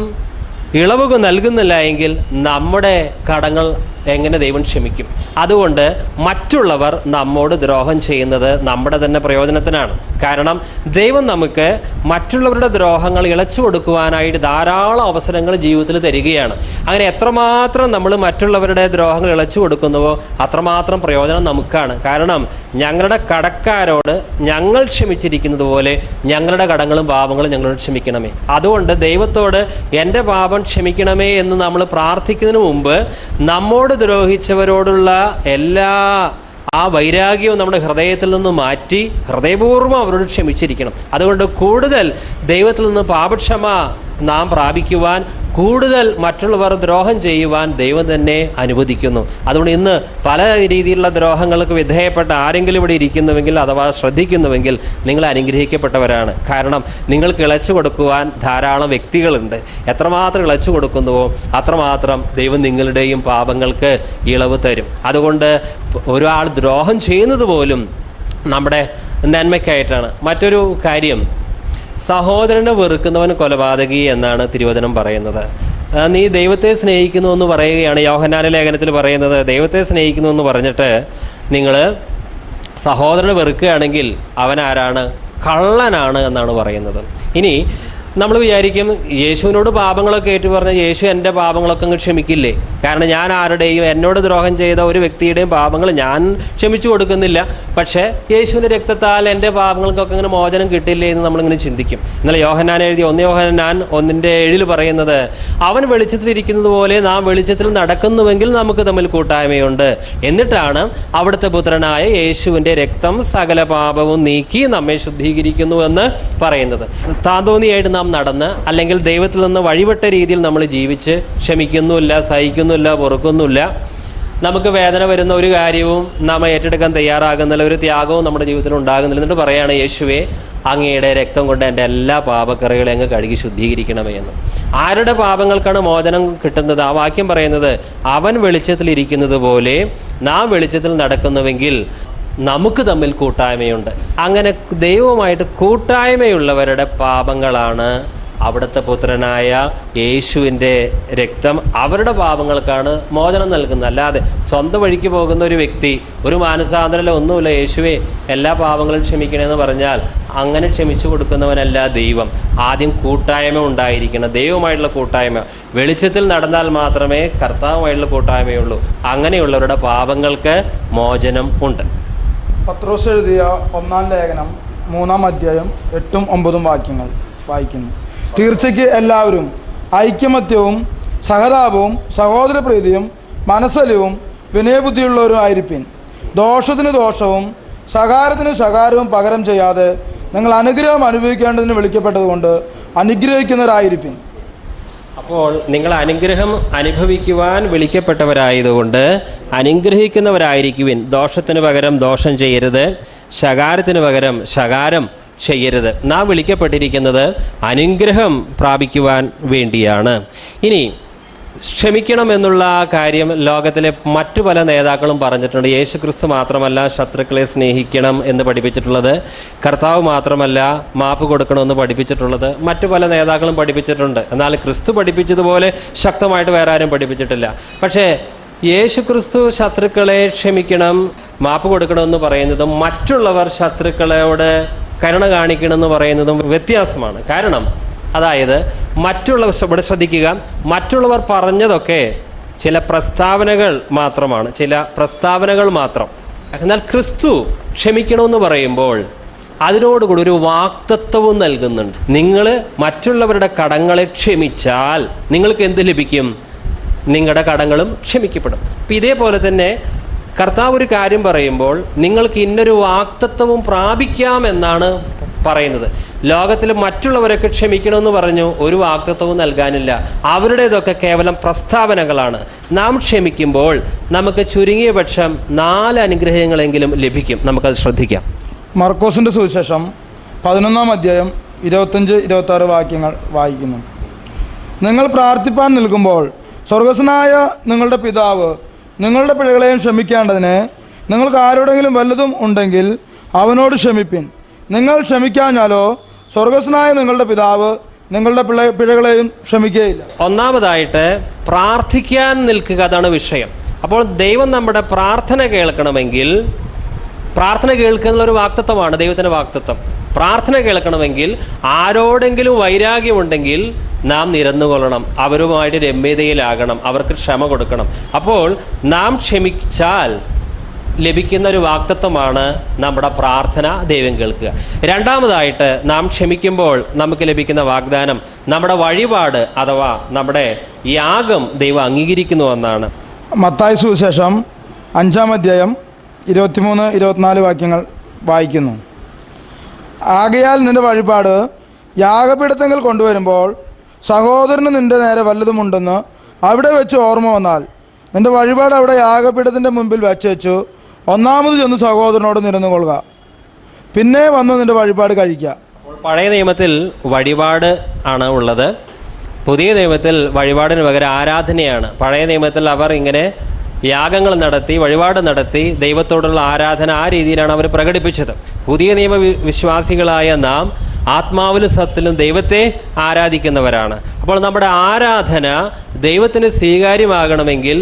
ഇളവ് നൽകുന്നില്ല എങ്കിൽ നമ്മുടെ കടങ്ങൾ എങ്ങനെ ദൈവം ക്ഷമിക്കും? അതുകൊണ്ട് മറ്റുള്ളവർ നമ്മോട് ദ്രോഹം ചെയ്യുന്നത് നമ്മുടെ തന്നെ പ്രയോജനത്തിനാണ്. കാരണം ദൈവം നമുക്ക് മറ്റുള്ളവരുടെ ദ്രോഹങ്ങൾ ഇളച്ചു കൊടുക്കുവാനായിട്ട് ധാരാളം അവസരങ്ങൾ ജീവിതത്തിൽ തരികയാണ്. അങ്ങനെ എത്രമാത്രം നമ്മൾ മറ്റുള്ളവരുടെ ദ്രോഹങ്ങൾ ഇളച്ചു കൊടുക്കുന്നുവോ അത്രമാത്രം പ്രയോജനം നമുക്കാണ്. കാരണം ഞങ്ങളുടെ കടക്കാരോട് ഞങ്ങൾ ക്ഷമിച്ചിരിക്കുന്നത് പോലെ ഞങ്ങളുടെ കടങ്ങളും പാപങ്ങളും ഞങ്ങളോട് ക്ഷമിക്കണമേ. അതുകൊണ്ട് ദൈവത്തോട് എൻ്റെ പാപം ക്ഷമിക്കണമേ എന്ന് നമ്മൾ പ്രാർത്ഥിക്കുന്നതിന് മുമ്പ് നമ്മോട് ദ്രോഹിച്ചവരോടുള്ള എല്ലാ വൈരാഗ്യവും നമ്മുടെ ഹൃദയത്തിൽ നിന്ന് മാറ്റി ഹൃദയപൂർവ്വം അവരോട് ക്ഷമിച്ചിരിക്കണം. അതുകൊണ്ട് കൂടുതൽ ദൈവത്തിൽ നിന്ന് പാപക്ഷമ നാം പ്രാപിക്കുവാൻ, കൂടുതൽ മറ്റുള്ളവർ ദ്രോഹം ചെയ്യുവാൻ ദൈവം തന്നെ അനുവദിക്കുന്നു. അതുകൊണ്ട് ഇന്ന് പല രീതിയിലുള്ള ദ്രോഹങ്ങൾക്ക് വിധേയപ്പെട്ട ആരെങ്കിലും ഇവിടെ ഇരിക്കുന്നുവെങ്കിൽ അഥവാ ശ്രദ്ധിക്കുന്നുവെങ്കിൽ നിങ്ങൾ അനുഗ്രഹിക്കപ്പെട്ടവരാണ്. കാരണം നിങ്ങൾക്ക് ഇളച്ചു കൊടുക്കുവാൻ ധാരാളം വ്യക്തികളുണ്ട്. എത്രമാത്രം ഇളച്ചു കൊടുക്കുന്നുവോ അത്രമാത്രം ദൈവം നിങ്ങളുടെയും പാപങ്ങൾക്ക് ഇളവ് തരും. അതുകൊണ്ട് ഒരാൾ ദ്രോഹം ചെയ്യുന്നത് പോലും നമ്മുടെ നന്മയ്ക്കായിട്ടാണ്. മറ്റൊരു കാര്യം, സഹോദരനെ വെറുക്കുന്നവൻ കൊലപാതകി എന്നാണ് തിരുവചനം പറയുന്നത്. നീ ദൈവത്തെ സ്നേഹിക്കുന്നു എന്ന് പറയുകയാണ്. യോഹന്നാന്റെ ലേഖനത്തിൽ പറയുന്നത് ദൈവത്തെ സ്നേഹിക്കുന്നു എന്ന് പറഞ്ഞിട്ട് നിങ്ങൾ സഹോദരനെ വെറുക്കുകയാണെങ്കിൽ അവൻ ആരാണ്? കള്ളനാണ് എന്നാണ് പറയുന്നത്. ഇനി നമ്മൾ വിചാരിക്കും യേശുവിനോട് പാപങ്ങളൊക്കെ ഏറ്റു പറഞ്ഞാൽ യേശു എൻ്റെ പാപങ്ങളൊക്കെ അങ്ങ് ക്ഷമിക്കില്ലേ? കാരണം ഞാൻ ആരുടെയും എന്നോട് ദ്രോഹം ചെയ്ത ഒരു വ്യക്തിയുടെയും പാപങ്ങൾ ഞാൻ ക്ഷമിച്ചു കൊടുക്കുന്നില്ല. പക്ഷേ യേശുവിൻ്റെ രക്തത്താൽ എൻ്റെ പാപങ്ങൾക്കൊക്കെ ഇങ്ങനെ മോചനം കിട്ടില്ലേ എന്ന് നമ്മളിങ്ങനെ ചിന്തിക്കും. എന്നാൽ യോഹന്നാൻ എഴുതിയ 1 യോഹന്നാൻ 1:7 പറയുന്നത് അവൻ വെളിച്ചത്തിലിരിക്കുന്നത് പോലെ നാം വെളിച്ചത്തിൽ നടക്കുന്നുവെങ്കിൽ നമുക്ക് തമ്മിൽ കൂട്ടായ്മയുണ്ട്. എന്നിട്ടാണ് അവിടുത്തെ പുത്രനായ യേശുവിൻ്റെ രക്തം സകല പാപവും നീക്കി നമ്മെ ശുദ്ധീകരിക്കുന്നുവെന്ന് പറയുന്നത്. താന്തോന്നിയായിട്ട് നാം നടന്ന് അല്ലെങ്കിൽ ദൈവത്തിൽ നിന്ന് വഴിവിട്ട രീതിയിൽ നമ്മൾ ജീവിച്ച് ക്ഷമിക്കുന്നുമില്ല, സഹിക്കുന്നില്ല, പൊറുക്കുന്നില്ല, നമുക്ക് വേദന വരുന്ന ഒരു കാര്യവും നാം ഏറ്റെടുക്കാൻ തയ്യാറാകുന്നില്ല, ഒരു ത്യാഗവും നമ്മുടെ ജീവിതത്തിൽ ഉണ്ടാകുന്നില്ല. എന്നിട്ട് പറയുകയാണ് യേശുവേ അങ്ങയുടെ രക്തം കൊണ്ട് എൻ്റെ എല്ലാ പാപക്കറകളെ അങ്ങ് കഴുകി ശുദ്ധീകരിക്കണമേ എന്ന്. ആരുടെ പാപങ്ങൾക്കാണ് മോചനം കിട്ടുന്നത്? ആ വാക്യം പറയുന്നത് അവൻ വെളിച്ചത്തിലിരിക്കുന്നത് പോലെ നാം വെളിച്ചത്തിൽ നടക്കുന്നുവെങ്കിൽ നമുക്ക് തമ്മിൽ കൂട്ടായ്മയുണ്ട്. അങ്ങനെ ദൈവവുമായിട്ട് കൂട്ടായ്മയുള്ളവരുടെ പാപങ്ങളാണ് അവിടുത്തെ പുത്രനായ യേശുവിൻ്റെ രക്തം അവരുടെ പാപങ്ങൾക്കാണ് മോചനം നൽകുന്നത്. അല്ലാതെ സ്വന്തം വഴിക്ക് പോകുന്ന ഒരു വ്യക്തി ഒരു മാനസാന്തരമല്ല ഒന്നുമില്ല, യേശുവേ എല്ലാ പാപങ്ങളും ക്ഷമിക്കണമെന്ന് പറഞ്ഞാൽ അങ്ങനെ ക്ഷമിച്ചു കൊടുക്കുന്നവനല്ല ദൈവം. ആദ്യം കൂട്ടായ്മ ഉണ്ടായിരിക്കണം, ദൈവവുമായിട്ടുള്ള കൂട്ടായ്മ. വെളിച്ചത്തിൽ നടന്നാൽ മാത്രമേ കർത്താവുമായിട്ടുള്ള കൂട്ടായ്മയുള്ളൂ. അങ്ങനെയുള്ളവരുടെ പാപങ്ങൾക്ക് മോചനം ഉണ്ട്. പത്രോസ് എഴുതിയ 1-ാം ലേഖനം 3-ാം അധ്യായം 8ഉം 9ഉം വാക്യങ്ങൾ വായിക്കുന്നു. തീർച്ചയ്ക്ക് എല്ലാവരും ഐക്യമത്യവും സഹതാപവും സഹോദരപ്രീതിയും മനസ്സലിവും വിനയബുദ്ധിയുള്ളവരും ആയിരിപ്പിൻ. ദോഷത്തിന് ദോഷവും ശകാരത്തിന് ശകാരവും പകരം ചെയ്യാതെ നിങ്ങൾ അനുഗ്രഹം അനുഭവിക്കേണ്ടതിന് വിളിക്കപ്പെട്ടതുകൊണ്ട് അനുഗ്രഹിക്കുന്നവരായിരിപ്പിൻ. അപ്പോൾ നിങ്ങൾ അനുഗ്രഹം അനുഭവിക്കുവാൻ വിളിക്കപ്പെട്ടവരായതുകൊണ്ട് അനുഗ്രഹിക്കുന്നവരായിരിക്കുവിൻ. ദോഷത്തിന് പകരം ദോഷം ചെയ്യരുത്, ശകാരത്തിന് പകരം ശകാരം ചെയ്യരുത്. നാം വിളിക്കപ്പെട്ടിരിക്കുന്നത് അനുഗ്രഹം പ്രാപിക്കുവാൻ വേണ്ടിയാണ്. ഇനി ക്ഷമിക്കണം എന്നുള്ള കാര്യം ലോകത്തിലെ മറ്റു പല നേതാക്കളും പറഞ്ഞിട്ടുണ്ട്. യേശുക്രിസ്തു മാത്രമല്ല ശത്രുക്കളെ സ്നേഹിക്കണം എന്ന് പഠിപ്പിച്ചിട്ടുള്ളത്, കർത്താവ് മാത്രമല്ല മാപ്പ് കൊടുക്കണമെന്ന് പഠിപ്പിച്ചിട്ടുള്ളത്, മറ്റു പല നേതാക്കളും പഠിപ്പിച്ചിട്ടുണ്ട്. എന്നാൽ ക്രിസ്തു പഠിപ്പിച്ചതുപോലെ ശക്തമായിട്ട് വേറെ ആരും പഠിപ്പിച്ചിട്ടില്ല. പക്ഷേ യേശുക്രിസ്തു ശത്രുക്കളെ ക്ഷമിക്കണം, മാപ്പ് കൊടുക്കണമെന്ന് പറയുന്നതും മറ്റുള്ളവർ ശത്രുക്കളോട് കരുണ കാണിക്കണമെന്ന് പറയുന്നതും വ്യത്യാസമാണ്. കാരണം അതായത് മറ്റുള്ളവർ, ഇവിടെ ശ്രദ്ധിക്കുക, മറ്റുള്ളവർ പറഞ്ഞതൊക്കെ ചില പ്രസ്താവനകൾ മാത്രമാണ്, ചില പ്രസ്താവനകൾ മാത്രം. എന്നാൽ ക്രിസ്തു ക്ഷമിക്കണമെന്ന് പറയുമ്പോൾ അതിനോടുകൂടി ഒരു വാക്തത്വവും നൽകുന്നുണ്ട്. നിങ്ങൾ മറ്റുള്ളവരുടെ കടങ്ങളെ ക്ഷമിച്ചാൽ നിങ്ങൾക്ക് എന്ത് ലഭിക്കും? നിങ്ങളുടെ കടങ്ങളും ക്ഷമിക്കപ്പെടും. അപ്പം ഇതേപോലെ തന്നെ കർത്താവ് ഒരു കാര്യം പറയുമ്പോൾ നിങ്ങൾക്ക് ഇന്നൊരു വാക്തത്വവും പ്രാപിക്കാമെന്നാണ് പറയുന്നത്. ലോകത്തിൽ മറ്റുള്ളവരൊക്കെ ക്ഷമിക്കണമെന്ന് പറഞ്ഞു, ഒരു വാക്തത്വവും നൽകാനില്ല. അവരുടേതൊക്കെ കേവലം പ്രസ്താവനകളാണ്. നാം ക്ഷമിക്കുമ്പോൾ നമുക്ക് ചുരുങ്ങിയ പക്ഷം 4 അനുഗ്രഹങ്ങളെങ്കിലും ലഭിക്കും. നമുക്കത് ശ്രദ്ധിക്കാം. മർക്കോസിൻ്റെ സുവിശേഷം 11-ാം അധ്യായം 25-26 വാക്യങ്ങൾ വായിക്കുന്നു. നിങ്ങൾ പ്രാർത്ഥിപ്പാൻ നിൽക്കുമ്പോൾ സ്വർഗസ്വനായ നിങ്ങളുടെ പിതാവ് നിങ്ങളുടെ പിഴകളെയും ക്ഷമിക്കേണ്ടതിന് നിങ്ങൾക്ക് ആരോടെങ്കിലും വല്ലതും ഉണ്ടെങ്കിൽ അവനോട് ക്ഷമിപ്പിൻ. നിങ്ങൾ ക്ഷമിക്കാഞ്ഞാലോ സ്വർഗസ്വനായ നിങ്ങളുടെ പിതാവ് നിങ്ങളുടെ പിഴകളെയും ക്ഷമിക്കുകയില്ല. ഒന്നാമതായിട്ട് പ്രാർത്ഥിക്കാൻ നിൽക്കുക, അതാണ് വിഷയം. അപ്പോൾ ദൈവം നമ്മുടെ പ്രാർത്ഥന കേൾക്കണമെങ്കിൽ, പ്രാർത്ഥന കേൾക്കുന്നൊരു വാക്തത്വമാണ് ദൈവത്തിൻ്റെ വാക്തത്വം. പ്രാർത്ഥന കേൾക്കണമെങ്കിൽ ആരോടെങ്കിലും വൈരാഗ്യമുണ്ടെങ്കിൽ നാം നിരന്നുകൊള്ളണം, അവരുമായിട്ട് രമ്യതയിലാകണം, അവർക്ക് ക്ഷമ കൊടുക്കണം. അപ്പോൾ നാം ക്ഷമിച്ചാൽ ലഭിക്കുന്ന ഒരു വാക്തത്വമാണ് നമ്മുടെ പ്രാർത്ഥന ദൈവം കേൾക്കുക. രണ്ടാമതായിട്ട് നാം ക്ഷമിക്കുമ്പോൾ നമുക്ക് ലഭിക്കുന്ന വാഗ്ദാനം, നമ്മുടെ വഴിപാട് അഥവാ നമ്മുടെ യാഗം ദൈവം അംഗീകരിക്കുന്നുവെന്നാണ്. മത്തായി സുവിശേഷം 5-ാം അധ്യായം 23-24 വാക്യങ്ങൾ വായിക്കുന്നു. ആകയാൽ നിന്റെ വഴിപാട് യാഗപീഠത്തെങ്കിൽ കൊണ്ടുവരുമ്പോൾ സഹോദരന് നിന്റെ നേരെ വല്ലതുമുണ്ടെന്ന് അവിടെ വെച്ച് ഓർമ്മ വന്നാൽ നിന്റെ വഴിപാട് അവിടെ യാഗപീഠത്തിൻ്റെ മുമ്പിൽ വെച്ചു ഒന്നാമത് ചെന്ന് സഹോദരനോട് നിരന്നു കൊള്ളുക, പിന്നെ വന്ന് നിന്റെ വഴിപാട് കഴിക്കുക. പഴയ നിയമത്തിൽ വഴിപാട് ആണ് ഉള്ളത്, പുതിയ നിയമത്തിൽ വഴിപാടിന് പകരം ആരാധനയാണ്. പഴയ നിയമത്തിൽ അവർ ഇങ്ങനെ യാഗങ്ങൾ നടത്തി വഴിപാട് നടത്തി ദൈവത്തോടുള്ള ആരാധന ആ രീതിയിലാണ് അവർ പ്രകടിപ്പിച്ചത്. പുതിയ നിയമ വിശ്വാസികളായ നാം ആത്മാവിലും സത്യത്തിലും ദൈവത്തെ ആരാധിക്കുന്നവരാണ്. അപ്പോൾ നമ്മുടെ ആരാധന ദൈവത്തിന് സ്വീകാര്യമാകണമെങ്കിൽ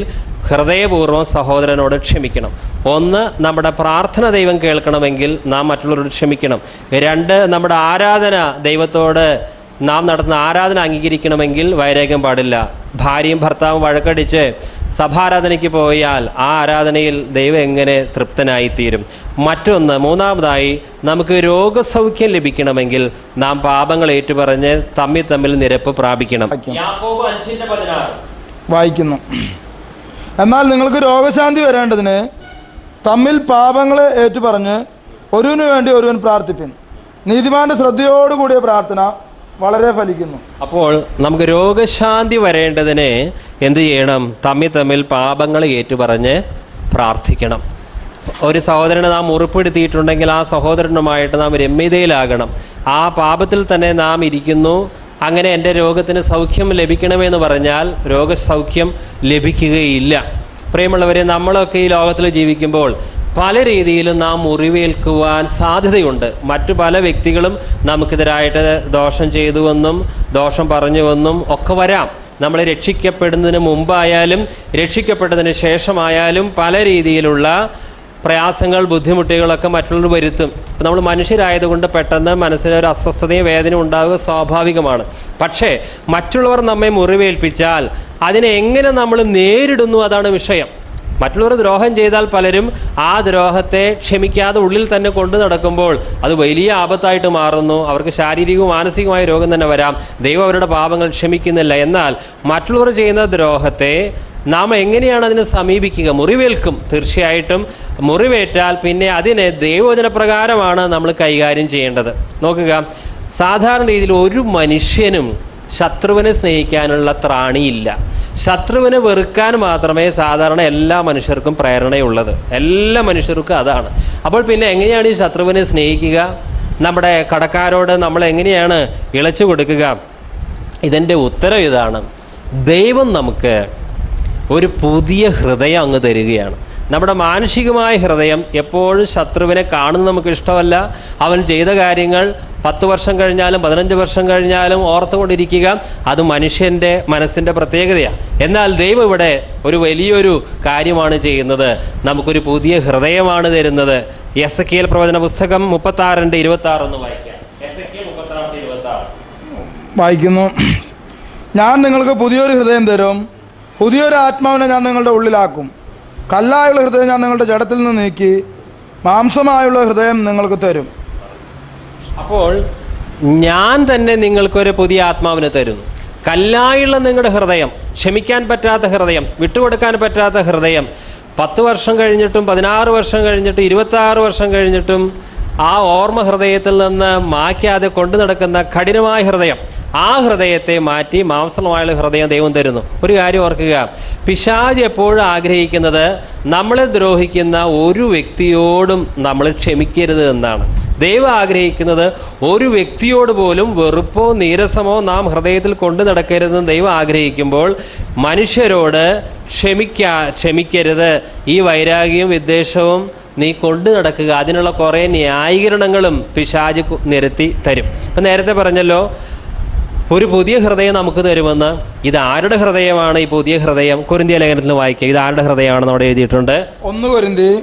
ഹൃദയപൂർവ്വം സഹോദരനോട് ക്ഷമിക്കണം. ഒന്ന്, നമ്മുടെ പ്രാർത്ഥന ദൈവം കേൾക്കണമെങ്കിൽ നാം മറ്റുള്ളവരോട് ക്ഷമിക്കണം. രണ്ട്, നമ്മുടെ ആരാധന ദൈവത്തോട് നാം നടത്തുന്ന ആരാധന അംഗീകരിക്കണമെങ്കിൽ വൈരാഗ്യം പാടില്ല. ഭാര്യയും ഭർത്താവും വഴക്കടിച്ച് സഭാരാധനയ്ക്ക് പോയാൽ ആ ആരാധനയിൽ ദൈവം എങ്ങനെ തൃപ്തനായിത്തീരും? മറ്റൊന്ന്, മൂന്നാമതായി, നമുക്ക് രോഗസൗഖ്യം ലഭിക്കണമെങ്കിൽ നാം പാപങ്ങൾ ഏറ്റുപറഞ്ഞ് തമ്മിൽ നിരപ്പ് പ്രാപിക്കണം. യാക്കോബ് 5:16 വായിക്കുന്നു. എന്നാൽ നിങ്ങൾക്ക് രോഗശാന്തി വരേണ്ടതിന് തമ്മിൽ പാപങ്ങളെ ഏറ്റുപറഞ്ഞ് ഒരുവന് വേണ്ടി ഒരുവൻ പ്രാർത്ഥിപ്പിൻ. നീതിമാന്റെ ശ്രദ്ധയോടുകൂടിയ പ്രാർത്ഥന വളരെ ഫലിക്കുന്നു. അപ്പോൾ നമുക്ക് രോഗശാന്തി വരേണ്ടതിന് എന്ത് ചെയ്യണം? തമ്മിൽ പാപങ്ങൾ ഏറ്റുപറഞ്ഞ് പ്രാർത്ഥിക്കണം. ഒരു സഹോദരനെ നാം മുറിപ്പെടുത്തിയിട്ടുണ്ടെങ്കിൽ ആ സഹോദരനുമായിട്ട് നാം രമ്യതയിലാകണം. ആ പാപത്തിൽ തന്നെ നാം ഇരിക്കുന്നു, അങ്ങനെ എൻ്റെ രോഗത്തിന് സൗഖ്യം ലഭിക്കണമെന്ന് പറഞ്ഞാൽ രോഗസൗഖ്യം ലഭിക്കുകയില്ല. പ്രിയമുള്ളവരെ, നമ്മളൊക്കെ ഈ ലോകത്തിൽ ജീവിക്കുമ്പോൾ പല രീതിയിലും നാം മുറിവേൽക്കുവാൻ സാധ്യതയുണ്ട്. മറ്റു പല വ്യക്തികളും നമുക്കെതിരായിട്ട് ദോഷം ചെയ്തുവെന്നും ദോഷം പറഞ്ഞുവെന്നും ഒക്കെ വരാം. നമ്മൾ രക്ഷിക്കപ്പെടുന്നതിന് മുമ്പായാലും രക്ഷിക്കപ്പെട്ടതിന് ശേഷമായാലും പല രീതിയിലുള്ള പ്രയാസങ്ങൾ, ബുദ്ധിമുട്ടുകളൊക്കെ മറ്റുള്ളവർ വരുത്തും. ഇപ്പം നമ്മൾ മനുഷ്യരായതുകൊണ്ട് പെട്ടെന്ന് മനസ്സിലൊരു അസ്വസ്ഥതയും വേദനയും ഉണ്ടാവുക സ്വാഭാവികമാണ്. പക്ഷേ മറ്റുള്ളവർ നമ്മെ മുറിവേൽപ്പിച്ചാൽ അതിനെ എങ്ങനെ നമ്മൾ നേരിടുന്നു, അതാണ് വിഷയം. മറ്റുള്ളവർ ദ്രോഹം ചെയ്താൽ പലരും ആ ദ്രോഹത്തെ ക്ഷമിക്കാതെ ഉള്ളിൽ തന്നെ കൊണ്ടു നടക്കുമ്പോൾ അത് വലിയ ആപത്തായിട്ട് മാറുന്നു. അവർക്ക് ശാരീരികവും മാനസികമായ രോഗം തന്നെ വരാം. ദൈവം അവരുടെ പാപങ്ങൾ ക്ഷമിക്കുന്നില്ല. എന്നാൽ മറ്റുള്ളവർ ചെയ്യുന്ന ദ്രോഹത്തെ നാം എങ്ങനെയാണ് അതിനെ സമീപിക്കുക? മുറിവേൽക്കും, തീർച്ചയായിട്ടും മുറിവേറ്റാൽ പിന്നെ അതിനെ ദൈവവചനപ്രകാരമാണ് നമ്മൾ കൈകാര്യം ചെയ്യേണ്ടത്. നോക്കുക, സാധാരണ രീതിയിൽ ഒരു മനുഷ്യനും ശത്രുവിനെ സ്നേഹിക്കാനുള്ള ത്രാണിയില്ല. ശത്രുവിനെ വെറുക്കാൻ മാത്രമേ സാധാരണ എല്ലാ മനുഷ്യർക്കും പ്രേരണയുള്ളത്. എല്ലാ മനുഷ്യർക്കും അതാണ്. അപ്പോൾ പിന്നെ എങ്ങനെയാണ് ഈ ശത്രുവിനെ സ്നേഹിക്കുക? നമ്മുടെ കടക്കാരോട് നമ്മൾ എങ്ങനെയാണ് ഇളച്ചു കൊടുക്കുക? ഇതിൻ്റെ ഉത്തരം ഇതാണ്. ദൈവം നമുക്ക് ഒരു പുതിയ ഹൃദയം അങ്ങ് തരികയാണ്. നമ്മുടെ മാനുഷികമായ ഹൃദയം എപ്പോഴും ശത്രുവിനെ കാണുന്നത് നമുക്ക് ഇഷ്ടമല്ല. അവൻ ചെയ്ത കാര്യങ്ങൾ 10 വർഷം കഴിഞ്ഞാലും 15 വർഷം കഴിഞ്ഞാലും ഓർത്തുകൊണ്ടിരിക്കുക, അത് മനുഷ്യൻ്റെ മനസ്സിൻ്റെ പ്രത്യേകതയാണ്. എന്നാൽ ദൈവം ഇവിടെ ഒരു വലിയൊരു കാര്യമാണ് ചെയ്യുന്നത്. നമുക്കൊരു പുതിയ ഹൃദയമാണ് തരുന്നത്. എസെക്കിയേൽ പ്രവചന പുസ്തകം 36:26 ഒന്ന് വായിക്കാം. എസെക്കിയേൽ 36:26 വായിക്കുന്നു. ഞാൻ നിങ്ങൾക്ക് പുതിയൊരു ഹൃദയം തരും, പുതിയൊരു ആത്മാവിനെ ഞാൻ നിങ്ങളുടെ ഉള്ളിലാക്കും. കല്ലായുള്ള ഹൃദയം ഞാൻ നിങ്ങളുടെ ജഡത്തിൽ നിന്ന് നീക്കി മാംസമായുള്ള ഹൃദയം നിങ്ങൾക്ക് തരും. അപ്പോൾ ഞാൻ തന്നെ നിങ്ങൾക്കൊരു പുതിയ ആത്മാവിനെ തരുന്നു. കല്ലായുള്ള നിങ്ങളുടെ ഹൃദയം, ക്ഷമിക്കാൻ പറ്റാത്ത ഹൃദയം, വിട്ടുകൊടുക്കാൻ പറ്റാത്ത ഹൃദയം, 10 വർഷം കഴിഞ്ഞിട്ടും 16 വർഷം കഴിഞ്ഞിട്ടും 26 വർഷം കഴിഞ്ഞിട്ടും ആ ഓർമ്മ ഹൃദയത്തിൽ നിന്ന് മായ്ക്കാതെ കൊണ്ടു നടക്കുന്ന കഠിനമായ ഹൃദയം, ആ ഹൃദയത്തെ മാറ്റി മാംസമായുള്ള ഹൃദയം ദൈവം തരുന്നു. ഒരു കാര്യം ഓർക്കുക, പിശാച് എപ്പോഴും ആഗ്രഹിക്കുന്നത് നമ്മളെ ദ്രോഹിക്കുന്ന ഒരു വ്യക്തിയോടും നമ്മൾ ക്ഷമിക്കരുത് എന്നാണ്. ദൈവം ആഗ്രഹിക്കുന്നത് ഒരു വ്യക്തിയോട് പോലും വെറുപ്പോ നീരസമോ നാം ഹൃദയത്തിൽ കൊണ്ടു നടക്കരുതെന്ന് ദൈവം ആഗ്രഹിക്കുമ്പോൾ മനുഷ്യരോട് ക്ഷമിക്കരുത്, ഈ വൈരാഗ്യവും വിദ്വേഷവും നീ കൊണ്ടു നടക്കുക, അതിനുള്ള കുറേ ന്യായീകരണങ്ങളും പിശാച് നിരത്തി തരും. ഇപ്പം നേരത്തെ പറഞ്ഞല്ലോ, ഒരു പുതിയ ഹൃദയം നമുക്ക് തരുമെന്ന്. ഇത് ആരുടെ ഹൃദയമാണ് ഈ പുതിയ ഹൃദയം? കൊരിന്ത്യ ലേഖനത്തിൽ വായിക്കുക. ഇത് ആരുടെ ഹൃദയമാണെന്ന് അവിടെ എഴുതിയിട്ടുണ്ട്. 1 കൊരിന്ത്യർ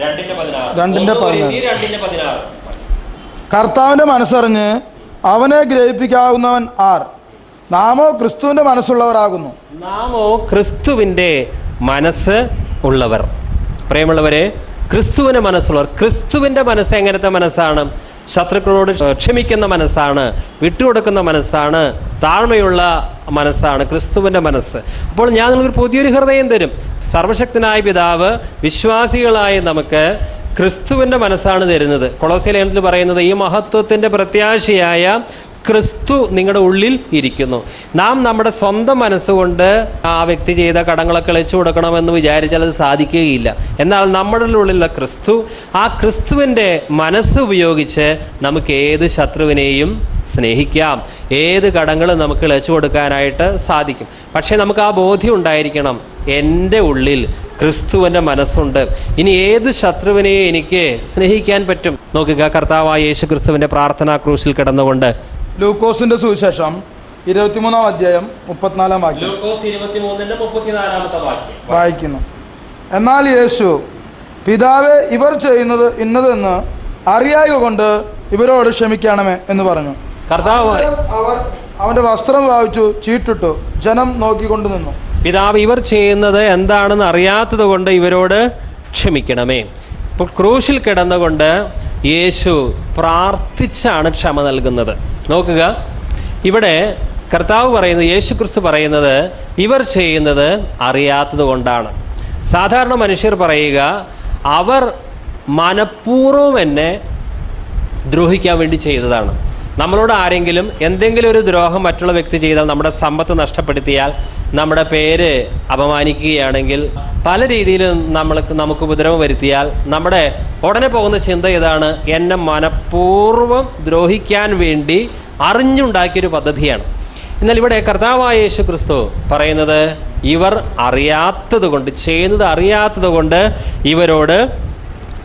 2:16 കർത്താവിൻ്റെ മനസ്സറിഞ്ഞ് അവനെ ഗ്രഹിപ്പിക്കാവുന്നവൻ ആർ? നാമോ ക്രിസ്തുവിൻ്റെ മനസ്സുള്ളവരാകുന്നു. നാമോ ക്രിസ്തുവിൻ്റെ മനസ്സ് ഉള്ളവർ. പ്രിയമുള്ളവരെ, ക്രിസ്തുവിൻ്റെ മനസ്സുള്ളവർ. ക്രിസ്തുവിൻ്റെ മനസ്സ് എങ്ങനത്തെ മനസ്സാണ്? ശത്രുക്കളോട് ക്ഷമിക്കുന്ന മനസ്സാണ്, വിട്ടുകൊടുക്കുന്ന മനസ്സാണ്, താഴ്മയുള്ള മനസ്സാണ് ക്രിസ്തുവിൻ്റെ മനസ്സ്. അപ്പോൾ ഞാൻ നിങ്ങൾക്ക് പുതിയൊരു ഹൃദയം തരും. സർവശക്തനായ പിതാവ് വിശ്വാസികളായ നമുക്ക് ക്രിസ്തുവിൻ്റെ മനസ്സാണ് തരുന്നത്. കൊളോസ്യ ലേഖനത്തിൽ പറയുന്നത്, ഈ മഹത്വത്തിൻ്റെ പ്രത്യാശയായ ക്രിസ്തു നിങ്ങളുടെ ഉള്ളിൽ ഇരിക്കുന്നു. നാം നമ്മുടെ സ്വന്തം മനസ്സുകൊണ്ട് ആ വ്യക്തി ചെയ്ത കടങ്ങളൊക്കെ ഇളച്ചു കൊടുക്കണമെന്ന് വിചാരിച്ചാൽ അത് സാധിക്കുകയില്ല. എന്നാൽ നമ്മുടെ ഉള്ളിലുള്ള ക്രിസ്തു, ആ ക്രിസ്തുവിൻ്റെ മനസ്സ് ഉപയോഗിച്ച് നമുക്ക് ഏത് ശത്രുവിനെയും സ്നേഹിക്കാം, ഏത് കടങ്ങളും നമുക്ക് ഇളച്ചു കൊടുക്കാനായിട്ട് സാധിക്കും. പക്ഷേ നമുക്ക് ആ ബോധ്യം ഉണ്ടായിരിക്കണം, എൻ്റെ ഉള്ളിൽ ക്രിസ്തുവിൻ്റെ മനസ്സുണ്ട്. ഇനി ഏത് ശത്രുവിനെയും എനിക്ക് സ്നേഹിക്കാൻ പറ്റും. നോക്കുക, കർത്താവായ യേശു ക്രിസ്തുവിൻ്റെ പ്രാർത്ഥനാ ക്രൂശിൽ കിടന്നുകൊണ്ട്. ലൂക്കോസിന്റെ സുവിശേഷം 23-ാം അധ്യായം 34-ാം വാക്യം വായിക്കുന്നു. എന്നാൽ യേശു, പിതാവേ, ഇവർ ചെയ്യുന്നത് ഇന്നതെന്ന് അറിയായ കൊണ്ട് ഇവരോട് ക്ഷമിക്കണമേ എന്ന് പറഞ്ഞു. കർത്താവ് അവർ അവന്റെ വസ്ത്രം വായിച്ചു ചീട്ടിട്ടു. ജനം നോക്കിക്കൊണ്ടു നിന്നു. പിതാവ് ഇവർ ചെയ്യുന്നത് എന്താണെന്ന് അറിയാത്തത് കൊണ്ട് ഇവരോട് ക്ഷമിക്കണമേ. ഇപ്പോൾ ക്രൂശിൽ കിടന്നുകൊണ്ട് യേശു പ്രാർത്ഥിച്ചാണ് ക്ഷമ നൽകുന്നത്. നോക്കുക, ഇവിടെ കർത്താവ് പറയുന്നത്, യേശു ക്രിസ്തു പറയുന്നത് ഇവർ ചെയ്യുന്നത് അറിയാത്തത് കൊണ്ടാണ്. സാധാരണ മനുഷ്യർ പറയുക, അവർ മനഃപൂർവ്വം എന്നെ ദ്രോഹിക്കാൻ വേണ്ടി ചെയ്തതാണ്. നമ്മളോട് ആരെങ്കിലും എന്തെങ്കിലും ഒരു ദ്രോഹം മറ്റുള്ള വ്യക്തി ചെയ്താൽ, നമ്മുടെ സമ്പത്ത് നഷ്ടപ്പെടുത്തിയാൽ, നമ്മുടെ പേര് അപമാനിക്കുകയാണെങ്കിൽ, പല രീതിയിലും നമുക്ക് ഉപദ്രവം വരുത്തിയാൽ, നമ്മുടെ ഉടനെ പോകുന്ന ചിന്ത ഇതാണ്: എന്നെ മനഃപൂർവ്വം ദ്രോഹിക്കാൻ വേണ്ടി അറിഞ്ഞുണ്ടാക്കിയൊരു പദ്ധതിയാണ്. എന്നാൽ ഇവിടെ കർത്താവായ യേശു ക്രിസ്തു പറയുന്നത് ഇവർ അറിയാത്തത് കൊണ്ട്, ചെയ്യുന്നത് അറിയാത്തത് കൊണ്ട് ഇവരോട്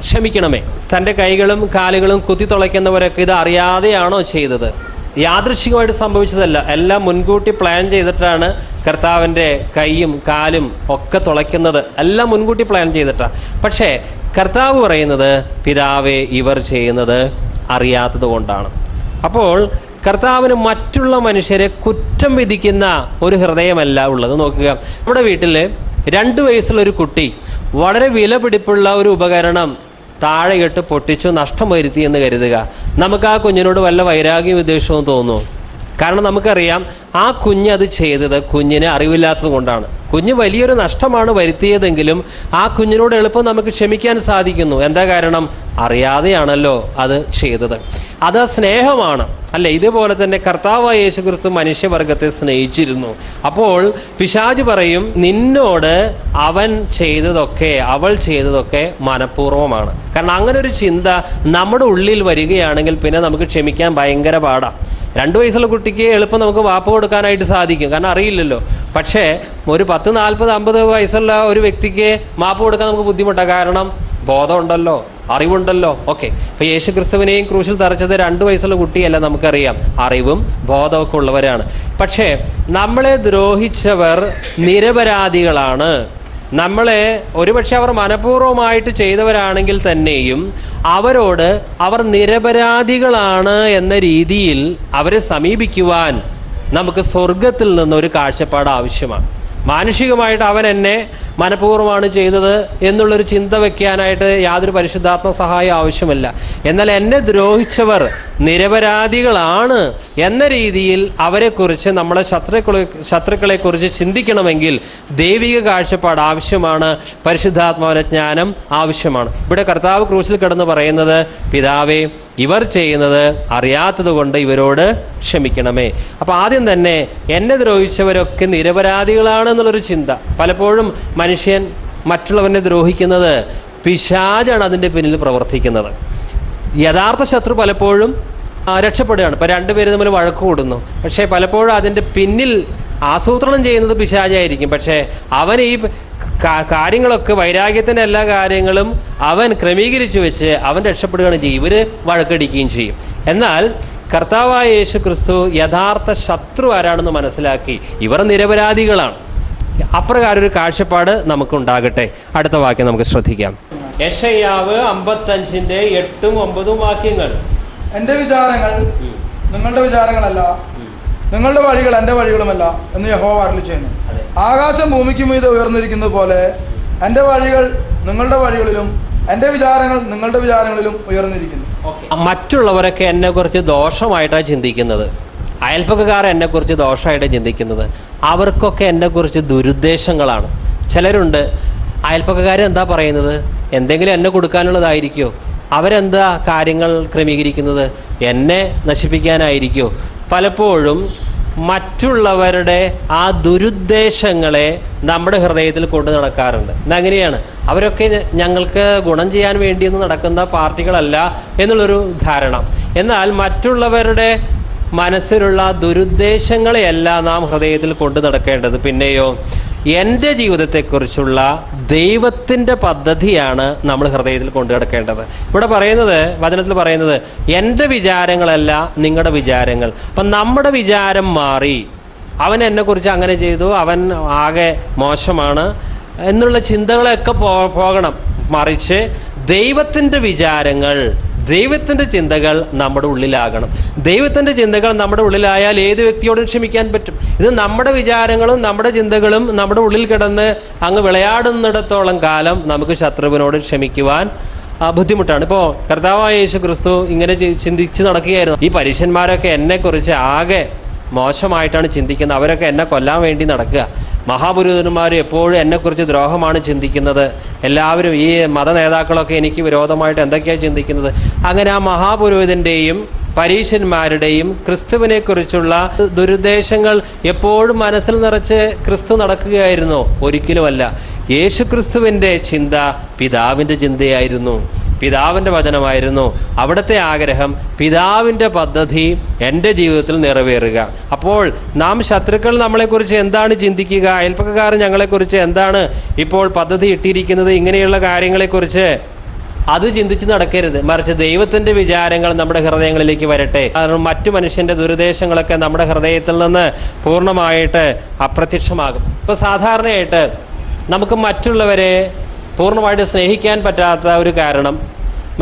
ക്ഷമിക്കണമേ. തൻ്റെ കൈകളും കാലുകളും കുത്തിത്തുളയ്ക്കുന്നവരൊക്കെ ഇത് അറിയാതെയാണോ ചെയ്തത്? യാദൃശ്ചികമായിട്ട് സംഭവിച്ചതല്ല, എല്ലാം മുൻകൂട്ടി പ്ലാൻ ചെയ്തിട്ടാണ് കർത്താവിൻ്റെ കൈയും കാലും ഒക്കെ തുളയ്ക്കുന്നത്. എല്ലാം മുൻകൂട്ടി പ്ലാൻ ചെയ്തിട്ടാണ്. പക്ഷേ കർത്താവ് പറയുന്നത്, പിതാവേ, ഇവർ ചെയ്യുന്നത് അറിയാത്തത് കൊണ്ടാണ്. അപ്പോൾ കർത്താവിന് മറ്റുള്ള മനുഷ്യരെ കുറ്റം വിധിക്കുന്ന ഒരു ഹൃദയമല്ല ഉള്ളത്. നോക്കുക, നമ്മുടെ വീട്ടിൽ 2 വയസ്സുള്ളൊരു കുട്ടി വളരെ വിലപിടിപ്പുള്ള ഒരു ഉപകരണം താഴെയിട്ട് പൊട്ടിച്ചു നഷ്ടം വരുത്തി എന്ന് കരുതുക. നമുക്ക് ആ കുഞ്ഞിനോട് വല്ല വൈരാഗ്യവും വിദ്വേഷവും തോന്നുമോ? കാരണം നമുക്കറിയാം ആ കുഞ്ഞത് ചെയ്തത് കുഞ്ഞിന് അറിവില്ലാത്തത് കൊണ്ടാണ്. കുഞ്ഞ് വലിയൊരു നഷ്ടമാണ് വരുത്തിയതെങ്കിലും ആ കുഞ്ഞിനോട് എളുപ്പം നമുക്ക് ക്ഷമിക്കാൻ സാധിക്കുന്നു. എന്താ കാരണം? അറിയാതെയാണല്ലോ അത് ചെയ്തത്. അത് സ്നേഹമാണ്, അല്ലേ? ഇതുപോലെ തന്നെ കർത്താവായ യേശു ക്രിസ്തു മനുഷ്യവർഗത്തെ സ്നേഹിച്ചിരുന്നു. അപ്പോൾ പിശാച് പറയും, നിന്നോട് അവൻ ചെയ്തതൊക്കെ, അവൾ ചെയ്തതൊക്കെ മനഃപൂർവ്വമാണ്. കാരണം അങ്ങനെ ഒരു ചിന്ത നമ്മുടെ ഉള്ളിൽ വരികയാണെങ്കിൽ പിന്നെ നമുക്ക് ക്ഷമിക്കാൻ ഭയങ്കര പാടാണ്. 2 വയസ്സുള്ള കുട്ടിക്ക് എളുപ്പം നമുക്ക് വാപ്പ് കൊടുക്കാനായിട്ട് സാധിക്കും, കാരണം അറിയില്ലല്ലോ. പക്ഷേ ഒരു 10, 40, 50 വയസ്സുള്ള ഒരു വ്യക്തിക്ക് മാപ്പ് കൊടുക്കാൻ നമുക്ക് ബുദ്ധിമുട്ടാണ്. കാരണം ബോധമുണ്ടല്ലോ, അറിവുണ്ടല്ലോ. ഓക്കെ, ഇപ്പോൾ യേശു ക്രിസ്തുവിനെയും ക്രൂശിൽ തറച്ചത് 2 വയസ്സുള്ള കുട്ടിയല്ല, നമുക്കറിയാം, അറിവും ബോധമൊക്കെ ഉള്ളവരാണ്. പക്ഷേ നമ്മളെ ദ്രോഹിച്ചവർ നിരപരാധികളാണ്. നമ്മളെ ഒരുപക്ഷെ അവർ മനഃപൂർവ്വമായിട്ട് ചെയ്തവരാണെങ്കിൽ തന്നെയും അവരോട് അവർ നിരപരാധികളാണ് എന്ന രീതിയിൽ അവരെ സമീപിക്കുവാൻ നമുക്ക് സ്വർഗത്തിൽ നിന്നൊരു കാഴ്ചപ്പാട് ആവശ്യമാണ്. മാനുഷികമായിട്ട് അവൻ എന്നെ മനഃപൂർവ്വമാണ് ചെയ്തത് എന്നുള്ളൊരു ചിന്ത വയ്ക്കാനായിട്ട് യാതൊരു പരിശുദ്ധാത്മ സഹായം ആവശ്യമില്ല. എന്നാൽ എന്നെ ദ്രോഹിച്ചവർ നിരപരാധികളാണ് എന്ന രീതിയിൽ അവരെക്കുറിച്ച്, നമ്മളെ ശത്രുക്കളെക്കുറിച്ച് ചിന്തിക്കണമെങ്കിൽ ദൈവിക കാഴ്ചപ്പാട് ആവശ്യമാണ്, പരിശുദ്ധാത്മാവിന്റെ ജ്ഞാനം ആവശ്യമാണ്. ഇവിടെ കർത്താവ് ക്രൂശിൽ കിടന്ന് പറയുന്നത്, പിതാവേ, ഇവർ ചെയ്യുന്നത് അറിയാത്തത് കൊണ്ട് ഇവരോട് ക്ഷമിക്കണമേ. അപ്പോൾ ആദ്യം തന്നെ എന്നെ ദ്രോഹിച്ചവരൊക്കെ നിരപരാധികളാണെന്നുള്ളൊരു ചിന്ത. പലപ്പോഴും മനുഷ്യൻ മറ്റുള്ളവനെ ദ്രോഹിക്കുന്നത് പിശാചാണ് അതിൻ്റെ പിന്നിൽ പ്രവർത്തിക്കുന്നത്. യഥാർത്ഥ ശത്രു പലപ്പോഴും രക്ഷപ്പെടുകയാണ്. ഇപ്പോൾ 2 പേര് തമ്മിൽ വഴക്ക് കൂടുന്നു, പക്ഷേ പലപ്പോഴും അതിൻ്റെ പിന്നിൽ ആസൂത്രണം ചെയ്യുന്നത് പിശാചായിരിക്കും. പക്ഷേ അവൻ ഈ കാര്യങ്ങളൊക്കെ, വൈരാഗ്യത്തിൻ്റെ എല്ലാ കാര്യങ്ങളും അവൻ ക്രമീകരിച്ചു വെച്ച് അവൻ രക്ഷപ്പെടുകയാണ് ചെയ്യും, ഇവർ വഴക്കടിക്കുകയും ചെയ്യും. എന്നാൽ കർത്താവായ യേശു ക്രിസ്തു യഥാർത്ഥ ശത്രു ആരാണെന്ന് മനസ്സിലാക്കി, ഇവർ നിരപരാധികളാണ്. അപ്രകാരം ഒരു കാഴ്ചപ്പാട് നമുക്കുണ്ടാകട്ടെ. അടുത്ത വാക്യം നമുക്ക് ശ്രദ്ധിക്കാം. യെശയ്യാവ് 55-ന്റെ 8ഉം 9ഉം വാക്യങ്ങൾ. എൻ്റെ വിചാരങ്ങൾ നിങ്ങളുടെ വിചാരങ്ങളല്ല, നിങ്ങളുടെ വഴികൾ എൻ്റെ വഴികളുമല്ല എന്ന് യഹോവ അരുളിച്ചെയ്യുന്നു. ആകാശം ഭൂമിക്ക് മീതെ ഉയർന്നിരിക്കുന്നത് പോലെ എൻ്റെ വഴികൾ നിങ്ങളുടെ വഴികളിലും എൻ്റെ വിചാരങ്ങൾ നിങ്ങളുടെ വിചാരങ്ങളിലും ഉയർന്നിരിക്കുന്നു. മറ്റുള്ളവരൊക്കെ എന്നെക്കുറിച്ച് ദോഷമായിട്ടാണ് ചിന്തിക്കുന്നത്. അയൽപ്പക്കാർ എന്നെക്കുറിച്ച് ദോഷമായിട്ടാണ് ചിന്തിക്കുന്നത്. അവർക്കൊക്കെ എന്നെക്കുറിച്ച് ദുരുദ്ദേശങ്ങളാണ്. ചിലരുണ്ട്, അയൽപ്പക്കാരെന്താ പറയുന്നത്? എന്തെങ്കിലും എന്നെ കൊടുക്കാനുള്ളതായിരിക്കുമോ? അവരെന്താ കാര്യങ്ങൾ ക്രമീകരിക്കുന്നത്? എന്നെ നശിപ്പിക്കാനായിരിക്കുമോ? പലപ്പോഴും മറ്റുള്ളവരുടെ ആ ദുരുദ്ദേശങ്ങളെ നമ്മുടെ ഹൃദയത്തിൽ കൊണ്ടു നടക്കാറുണ്ട്. ഇതങ്ങനെയാണ്. അവരൊക്കെ ഞങ്ങൾക്ക് ഗുണം ചെയ്യാൻ വേണ്ടിയൊന്നും നടക്കുന്ന പാർട്ടികളല്ല എന്നുള്ളൊരു ധാരണ. എന്നാൽ മറ്റുള്ളവരുടെ മനസ്സിലുള്ള ദുരുദ്ദേശങ്ങളെയല്ല നാം ഹൃദയത്തിൽ കൊണ്ടു നടക്കേണ്ടത്. പിന്നെയോ എൻ്റെ ജീവിതത്തെക്കുറിച്ചുള്ള ദൈവത്തിൻ്റെ പദ്ധതിയാണ് നമ്മൾ ഹൃദയത്തിൽ കൊണ്ടു കിടക്കേണ്ടത്. ഇവിടെ പറയുന്നത്, വചനത്തിൽ പറയുന്നത്, എൻ്റെ വിചാരങ്ങളല്ല നിങ്ങളുടെ വിചാരങ്ങൾ. അപ്പം നമ്മുടെ വിചാരം മാറി, അവൻ എന്നെക്കുറിച്ച് അങ്ങനെ ചെയ്തു, അവൻ ആകെ മോശമാണ് എന്നുള്ള ചിന്തകളൊക്കെ പോകണം. മറിച്ച് ദൈവത്തിൻ്റെ വിചാരങ്ങൾ, ദൈവത്തിൻ്റെ ചിന്തകൾ നമ്മുടെ ഉള്ളിലാകണം. ദൈവത്തിൻ്റെ ചിന്തകൾ നമ്മുടെ ഉള്ളിലായാൽ ഏത് വ്യക്തിയോടും ക്ഷമിക്കാൻ പറ്റും. ഇത് നമ്മുടെ വിചാരങ്ങളും നമ്മുടെ ചിന്തകളും നമ്മുടെ ഉള്ളിൽ കിടന്ന് അങ്ങ് വിളയാടുന്നിടത്തോളം കാലം നമുക്ക് ശത്രുവിനോട് ക്ഷമിക്കുവാൻ ബുദ്ധിമുട്ടാണ്. ഇപ്പോൾ കർത്താവായ യേശു ക്രിസ്തു ഇങ്ങനെ ചിന്തിച്ച് നടക്കുകയായിരുന്നു. ഈ പരീശന്മാരൊക്കെ എന്നെക്കുറിച്ച് ആകെ മോശമായിട്ടാണ് ചിന്തിക്കുന്നത്, അവരൊക്കെ എന്നെ കൊല്ലാൻ വേണ്ടി നടക്കുക, മഹാപുരോഹിതന്മാർ എപ്പോഴും എന്നെക്കുറിച്ച് ദ്രോഹമാണ് ചിന്തിക്കുന്നത്, എല്ലാവരും ഈ മത നേതാക്കളൊക്കെ എനിക്ക് വിരോധമായിട്ട് എന്തൊക്കെയാണ് ചിന്തിക്കുന്നത്. അങ്ങനെ ആ മഹാപുരോഹിതൻ്റെയും പരീശന്മാരുടെയും ക്രിസ്തുവിനെക്കുറിച്ചുള്ള ദുരുദ്ദേശങ്ങൾ എപ്പോഴും മനസ്സിൽ നിറച്ച് ക്രിസ്തു നടക്കുകയായിരുന്നു? ഒരിക്കലുമല്ല. യേശു ക്രിസ്തുവിൻ്റെ ചിന്ത പിതാവിൻ്റെ ചിന്തയായിരുന്നു, പിതാവിൻ്റെ വചനമായിരുന്നു. അവിടുത്തെ ആഗ്രഹം, പിതാവിൻ്റെ പദ്ധതി എൻ്റെ ജീവിതത്തിൽ നിറവേറുക. അപ്പോൾ നാം ശത്രുക്കൾ നമ്മളെക്കുറിച്ച് എന്താണ് ചിന്തിക്കുക, അയൽപ്പക്കക്കാർ ഞങ്ങളെക്കുറിച്ച് എന്താണ് ഇപ്പോൾ പദ്ധതി ഇട്ടിരിക്കുന്നത്, ഇങ്ങനെയുള്ള കാര്യങ്ങളെക്കുറിച്ച് അത് ചിന്തിച്ച് നടക്കരുത്. മറിച്ച് ദൈവത്തിൻ്റെ വിചാരങ്ങൾ നമ്മുടെ ഹൃദയങ്ങളിലേക്ക് വരട്ടെ. കാരണം മറ്റു മനുഷ്യൻ്റെ ദുരുദ്ദേശങ്ങളൊക്കെ നമ്മുടെ ഹൃദയത്തിൽ നിന്ന് പൂർണ്ണമായിട്ട് അപ്രത്യക്ഷമാകും. ഇപ്പോൾ സാധാരണയായിട്ട് നമുക്ക് മറ്റുള്ളവരെ പൂർണ്ണമായിട്ട് സ്നേഹിക്കാൻ പറ്റാത്ത ഒരു കാരണം,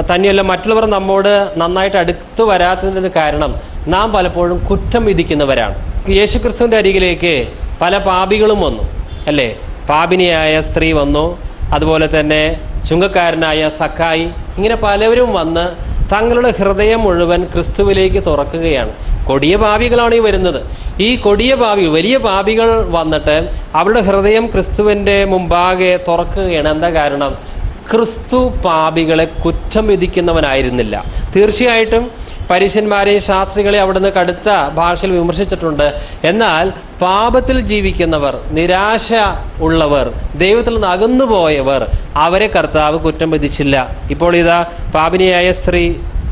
തന്നെയല്ല മറ്റുള്ളവർ നമ്മോട് നന്നായിട്ട് അടുത്ത് വരാത്തതിന് കാരണം നാം പലപ്പോഴും കുറ്റം വിധിക്കുന്നവരാണ്. യേശുക്രിസ്തുവിൻ്റെ അരികിലേക്ക് പല പാപികളും വന്നു, അല്ലേ? പാപിനിയായ സ്ത്രീ വന്നു, അതുപോലെ തന്നെ ചുങ്കക്കാരനായ സക്കായി, ഇങ്ങനെ പലവരും വന്ന് തങ്ങളുടെ ഹൃദയം മുഴുവൻ ക്രിസ്തുവിലേക്ക് തുറക്കുകയാണ്. കൊടിയ പാപികളാണ് ഈ വരുന്നത്. ഈ കൊടിയ പാപി, വലിയ പാപികൾ വന്നിട്ട് അവരുടെ ഹൃദയം ക്രിസ്തുവിൻ്റെ മുമ്പാകെ തുറക്കുകയാണ്. എന്താ കാരണം? ക്രിസ്തു പാപികളെ കുറ്റം വിധിക്കുന്നവനായിരുന്നില്ല. തീർച്ചയായിട്ടും പരീശന്മാരെയും ശാസ്ത്രികളെ അവിടുന്ന് കടുത്ത ഭാഷയിൽ വിമർശിച്ചിട്ടുണ്ട്. എന്നാൽ പാപത്തിൽ ജീവിക്കുന്നവർ, നിരാശ ഉള്ളവർ, ദൈവത്തിൽ നിന്ന് അകന്നുപോയവർ, അവരെ കർത്താവ് കുറ്റം വിധിച്ചില്ല. ഇപ്പോൾ ഇതാ പാപിനിയായ സ്ത്രീ,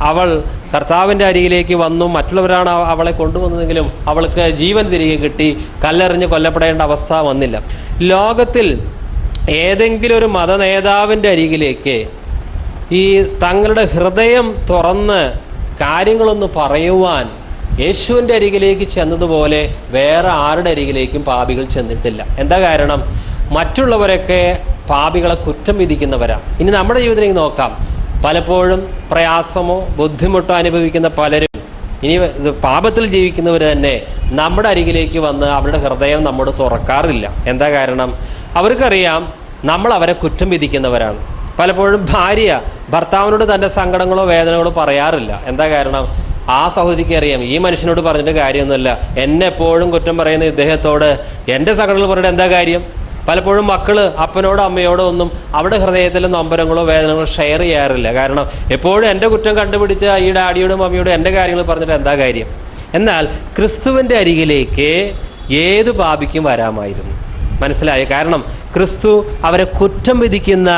അവൾ കർത്താവിൻ്റെ അരികിലേക്ക് വന്നു. മറ്റുള്ളവരാണ് അവളെ കൊണ്ടുവന്നതെങ്കിലും അവൾക്ക് ജീവൻ തിരികെ കിട്ടി, കല്ലെറിഞ്ഞ് കൊല്ലപ്പെടേണ്ട അവസ്ഥ വന്നില്ല. ലോകത്തിൽ ഏതെങ്കിലും ഒരു മതനേതാവിൻ്റെ അരികിലേക്ക് ഈ തങ്ങളുടെ ഹൃദയം തുറന്ന് കാര്യങ്ങളൊന്ന് പറയുവാൻ യേശുവിൻ്റെ അരികിലേക്ക് ചെന്നതുപോലെ വേറെ ആരുടെ അരികിലേക്കും പാപികൾ ചെന്നിട്ടില്ല. എന്താ കാരണം? മറ്റുള്ളവരൊക്കെ പാപികളെ കുറ്റം വിധിക്കുന്നവരാണ്. ഇനി നമ്മുടെ ജീവിതത്തിലേക്ക് നോക്കാം. പലപ്പോഴും പ്രയാസമോ ബുദ്ധിമുട്ടോ അനുഭവിക്കുന്ന പലരും, ഇനി പാപത്തിൽ ജീവിക്കുന്നവർ തന്നെ നമ്മുടെ അരികിലേക്ക് വന്ന് അവരുടെ ഹൃദയം നമ്മോട് തുറക്കാറില്ല. എന്താ കാരണം? അവർക്കറിയാം നമ്മൾ അവരെ കുറ്റം വിധിക്കുന്നവരാണ്. പലപ്പോഴും ഭാര്യ ഭർത്താവിനോട് തൻ്റെ സങ്കടങ്ങളോ വേദനകളോ പറയാറില്ല. എന്താ കാരണം? ആ സഹോദരിക്ക് അറിയാം, ഈ മനുഷ്യനോട് പറഞ്ഞിട്ട് കാര്യമൊന്നുമില്ല, എന്നെ എപ്പോഴും കുറ്റം പറയുന്ന ഇദ്ദേഹത്തോട് എൻ്റെ സങ്കടങ്ങൾ പറഞ്ഞിട്ട് എന്താ കാര്യം? പലപ്പോഴും മക്കൾ അപ്പനോടോ അമ്മയോടോ ഒന്നും അവരുടെ ഹൃദയത്തിൽ നൊമ്പരങ്ങളോ വേദനകളോ ഷെയർ ചെയ്യാറില്ല. കാരണം എപ്പോഴും എൻ്റെ കുറ്റം കണ്ടുപിടിച്ച് ഈ ഡാഡിയോടും മമ്മിയോടും എൻ്റെ കാര്യങ്ങൾ പറഞ്ഞിട്ട് എന്താ കാര്യം? എന്നാൽ ക്രിസ്തുവിൻ്റെ അരികിലേക്ക് ഏത് പാപിക്കും വരാമായിരുന്നു. മനസ്സിലായോ? കാരണം ക്രിസ്തു അവരെ കുറ്റം വിധിക്കുന്ന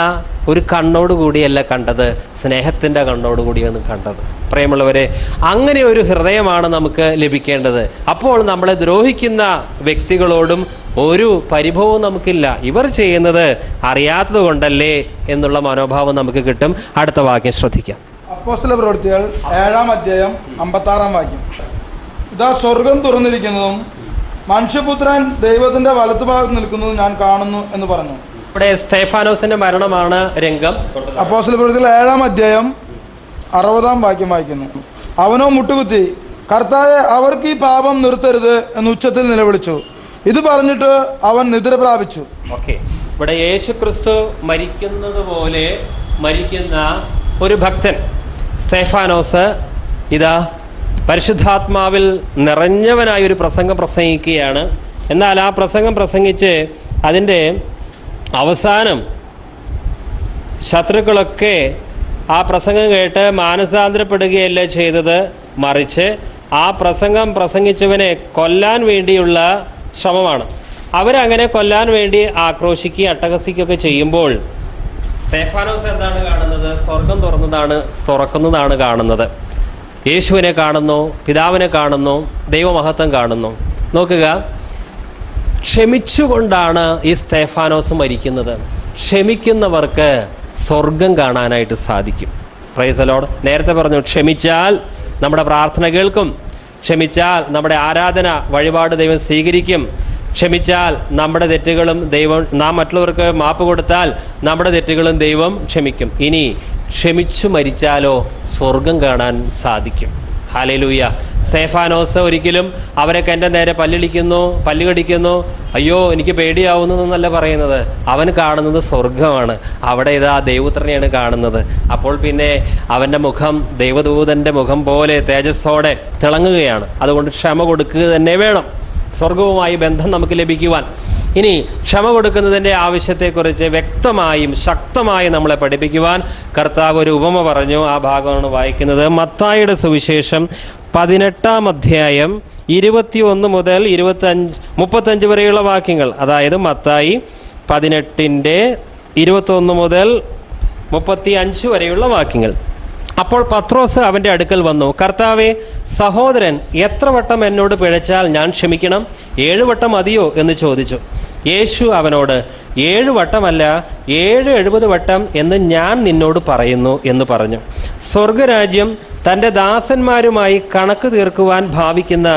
ഒരു കണ്ണോടുകൂടിയല്ല കണ്ടത്, സ്നേഹത്തിൻ്റെ കണ്ണോടുകൂടിയാണ് കണ്ടത്. പ്രിയമുള്ളവരെ, അങ്ങനെ ഒരു ഹൃദയമാണ് നമുക്ക് ലഭിക്കേണ്ടത്. അപ്പോൾ നമ്മളെ ദ്രോഹിക്കുന്ന വ്യക്തികളോടും ഒരു പരിഭവവും നമുക്കില്ല. ഇവർ ചെയ്യുന്നത് അറിയാത്തത് കൊണ്ടല്ലേ എന്നുള്ള മനോഭാവം നമുക്ക് കിട്ടും. അടുത്ത വാക്യം ശ്രദ്ധിക്കാം. അപ്പോസ്തല പ്രവൃത്തികൾ 7-ാം അധ്യായം 56-ാം വാക്യം. ഇതാ സ്വർഗം തുറന്നിരിക്കുന്നതും മനുഷ്യപുത്രൻ ദൈവത്തിന്റെ വലത്തുഭാഗത്ത് നിൽക്കുന്നതും ഞാൻ കാണുന്നു എന്ന് പറഞ്ഞു. ഇവിടെ സ്തേഫാനോസിന്റെ മരണമാണ് രംഗം. അപ്പോസ്തല പ്രവൃത്തികൾ 7-ാം അധ്യായം 60-ാം വാക്യം വായിക്കുന്നു. അവനോ മുട്ടുകുത്തി, കർത്താവേ, അവർക്ക് ഈ പാപം നിർത്തരുത് എന്ന് ഉച്ചത്തിൽ നിലവിളിച്ചു. ഇത് പറഞ്ഞിട്ട് അവൻ നിദ്ര പ്രാപിച്ചു. ഓക്കെ, ഇവിടെ യേശു ക്രിസ്തു മരിക്കുന്നത് പോലെ മരിക്കുന്ന ഒരു ഭക്തൻ സ്തേഫാനോസ് ഇതാ പരിശുദ്ധാത്മാവിൽ നിറഞ്ഞവനായ ഒരു പ്രസംഗം പ്രസംഗിക്കുകയാണ്. എന്നാൽ ആ പ്രസംഗം പ്രസംഗിച്ച് അതിൻ്റെ അവസാനം ശത്രുക്കളൊക്കെ ആ പ്രസംഗം കേട്ട് മാനസാന്തരപ്പെടുകയല്ല ചെയ്തത്, മറിച്ച് ആ പ്രസംഗം പ്രസംഗിച്ചവനെ കൊല്ലാൻ വേണ്ടിയുള്ള ശ്രമമാണ്. അവരങ്ങനെ കൊല്ലാൻ വേണ്ടി ആക്രോശിക്കുകയും അട്ടഹസിക്കുകയൊക്കെ ചെയ്യുമ്പോൾ സ്തേഫാനോസ് എന്താണ് കാണുന്നത്? സ്വർഗം തുറക്കുന്നതാണ് കാണുന്നത്. യേശുവിനെ കാണുന്നു, പിതാവിനെ കാണുന്നു, ദൈവമഹത്വം കാണുന്നു. നോക്കുക, ക്ഷമിച്ചുകൊണ്ടാണ് ഈ സ്തേഫാനോസ് മരിക്കുന്നത്. ക്ഷമിക്കുന്നവർക്ക് സ്വർഗം കാണാനായിട്ട് സാധിക്കും. Praise the Lord. നേരത്തെ പറഞ്ഞു, ക്ഷമിച്ചാൽ നമ്മുടെ പ്രാർത്ഥന കേൾക്കും, ക്ഷമിച്ചാൽ നമ്മുടെ ആരാധന വഴിപാട് ദൈവം സ്വീകരിക്കും, ക്ഷമിച്ചാൽ നമ്മുടെ തെറ്റുകളും ദൈവം, നാം മറ്റുള്ളവർക്ക് മാപ്പ് കൊടുത്താൽ നമ്മുടെ തെറ്റുകളും ദൈവം ക്ഷമിക്കും. ഇനി ക്ഷമിച്ചു മരിച്ചാലോ സ്വർഗം കാണാൻ സാധിക്കും. ഹല്ലേലൂയ. സ്തേഫാനോസ് ഒരിക്കലും അവരൊക്കെ എൻ്റെ നേരെ പല്ല് കടിക്കുന്നു, അയ്യോ എനിക്ക് പേടിയാവുന്നു എന്നല്ല പറയുന്നത്. അവൻ കാണുന്നത് സ്വർഗമാണ്. അവിടെ ഇതാ ദൈവപുത്രനെയാണ് കാണുന്നത്. അപ്പോൾ പിന്നെ അവൻ്റെ മുഖം ദൈവദൂതൻ്റെ മുഖം പോലെ തേജസ്സോടെ തിളങ്ങുകയാണ്. അതുകൊണ്ട് ക്ഷമ കൊടുക്കുക തന്നെ വേണം സ്വർഗവുമായി ബന്ധം നമുക്ക് ലഭിക്കുവാൻ. ഇനി ക്ഷമ കൊടുക്കുന്നതിൻ്റെ ആവശ്യത്തെക്കുറിച്ച് വ്യക്തമായും ശക്തമായും നമ്മളെ പഠിപ്പിക്കുവാൻ കർത്താവ് ഒരു ഉപമ പറഞ്ഞു. ആ ഭാഗമാണ് വായിക്കുന്നത്. മത്തായിയുടെ സുവിശേഷം 18-ാം അധ്യായം 21 മുതൽ 35 വരെയുള്ള വാക്യങ്ങൾ. അതായത് മത്തായി 18-ന്റെ 21 മുതൽ 35 വരെയുള്ള വാക്യങ്ങൾ. അപ്പോൾ പത്രോസ് അവൻ്റെ അടുക്കൽ വന്നു. കർത്താവേ, സഹോദരൻ എത്ര വട്ടം എന്നോട് പിഴച്ചാൽ ഞാൻ ക്ഷമിക്കണം? 7 വട്ടം മതിയോ എന്ന് ചോദിച്ചു. യേശു അവനോട്, 7 വട്ടമല്ല 70 വട്ടം എന്ന് ഞാൻ നിന്നോട് പറയുന്നു എന്ന് പറഞ്ഞു. സ്വർഗരാജ്യം തൻ്റെ ദാസന്മാരുമായി കണക്ക് തീർക്കുവാൻ ഭാവിക്കുന്ന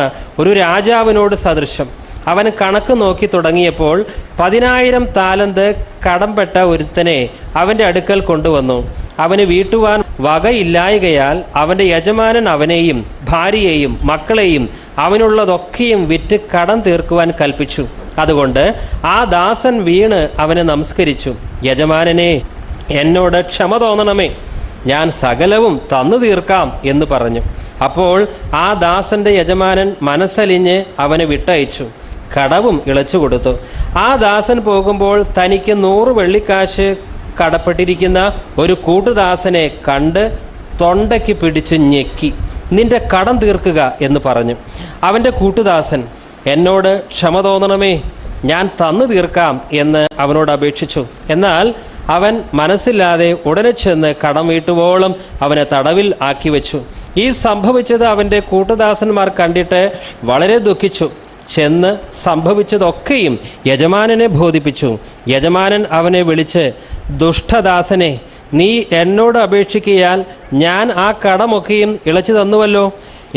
ഒരു രാജാവിനോട് സദൃശം. അവൻ കണക്ക് നോക്കി തുടങ്ങിയപ്പോൾ 10,000 താലന്ത് കടംപെട്ട ഒരുത്തനെ അവൻ്റെ അടുക്കൽ കൊണ്ടുവന്നു. അവന് വീട്ടുവാൻ വകയില്ലായകയാൽ അവൻ്റെ യജമാനൻ അവനെയും ഭാര്യയെയും മക്കളെയും അവനുള്ളതൊക്കെയും വിറ്റ് കടം തീർക്കുവാൻ കൽപ്പിച്ചു. അതുകൊണ്ട് ആ ദാസൻ വീണ് അവനെ നമസ്കരിച്ചു. യജമാനനെ, എന്നോട് ക്ഷമ തോന്നണമേ, ഞാൻ സകലവും തന്നു തീർക്കാം എന്ന് പറഞ്ഞു. അപ്പോൾ ആ ദാസൻ്റെ യജമാനൻ മനസ്സലിഞ്ഞ് അവനെ വിട്ടയച്ചു, കടവും ഇളച്ചു കൊടുത്തു. ആ ദാസൻ പോകുമ്പോൾ തനിക്ക് 100 വെള്ളിക്കാശ് കടപ്പെട്ടിരിക്കുന്ന ഒരു കൂട്ടുദാസനെ കണ്ട് തൊണ്ടയ്ക്ക് പിടിച്ച് ഞെക്കി, നിന്റെ കടം തീർക്കുക എന്ന് പറഞ്ഞു. അവൻ്റെ കൂട്ടുദാസൻ, എന്നോട് ക്ഷമ തോന്നണമേ, ഞാൻ തന്നു തീർക്കാം എന്ന് അവനോട് അപേക്ഷിച്ചു. എന്നാൽ അവൻ മനസ്സില്ലാതെ ഉടനെ ചെന്ന് കടം വീട്ടുവോളം അവനെ തടവിൽ ആക്കി വെച്ചു. ഈ സംഭവിച്ചത് അവൻ്റെ കൂട്ടുദാസന്മാർ കണ്ടിട്ട് വളരെ ദുഃഖിച്ചു. ചെന്ന് സംഭവിച്ചതൊക്കെയും യജമാനനെ ബോധിപ്പിച്ചു. യജമാനൻ അവനെ വിളിച്ച്, ദുഷ്ടദാസനെ, നീ എന്നോട് അപേക്ഷിക്കയാൽ ഞാൻ ആ കടമൊക്കെയും ഇളച്ചു തന്നുവല്ലോ.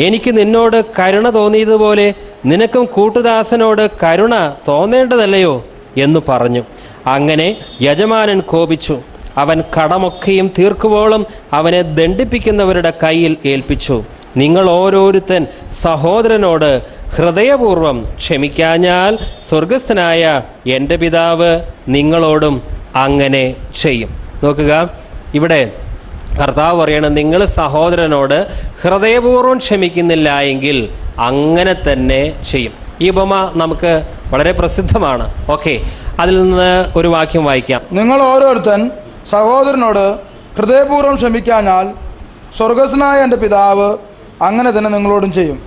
എനിക്ക് നിന്നോട് കരുണ തോന്നിയതുപോലെ നിനക്കും കൂട്ടുദാസനോട് കരുണ തോന്നേണ്ടതല്ലയോ എന്ന് പറഞ്ഞു. അങ്ങനെ യജമാനൻ കോപിച്ചു. അവൻ കടമൊക്കെയും തീർക്കുവോളം അവനെ ദണ്ഡിപ്പിക്കുന്നവരുടെ കയ്യിൽ ഏൽപ്പിച്ചു. നിങ്ങൾ ഓരോരുത്തൻ സഹോദരനോട് ഹൃദയപൂർവ്വം ക്ഷമിക്കാഞ്ഞാൽ സ്വർഗസ്ഥനായ എൻ്റെ പിതാവ് നിങ്ങളോടും അങ്ങനെ ചെയ്യും. നോക്കുക, ഇവിടെ കർത്താവ് പറയണം, നിങ്ങൾ സഹോദരനോട് ഹൃദയപൂർവ്വം ക്ഷമിക്കുന്നില്ല എങ്കിൽ അങ്ങനെ തന്നെ ചെയ്യും. ഈ ഉപമ നമുക്ക് വളരെ പ്രസിദ്ധമാണ്. ഓക്കെ, അതിൽ നിന്ന് ഒരു വാക്യം വായിക്കാം. നിങ്ങൾ ഓരോരുത്തൻ സഹോദരനോട് ഹൃദയപൂർവ്വം ക്ഷമിക്കാഞ്ഞാൽ സ്വർഗസ്വനായ എൻ്റെ പിതാവ് അങ്ങനെ തന്നെ നിങ്ങളോടും ചെയ്യും.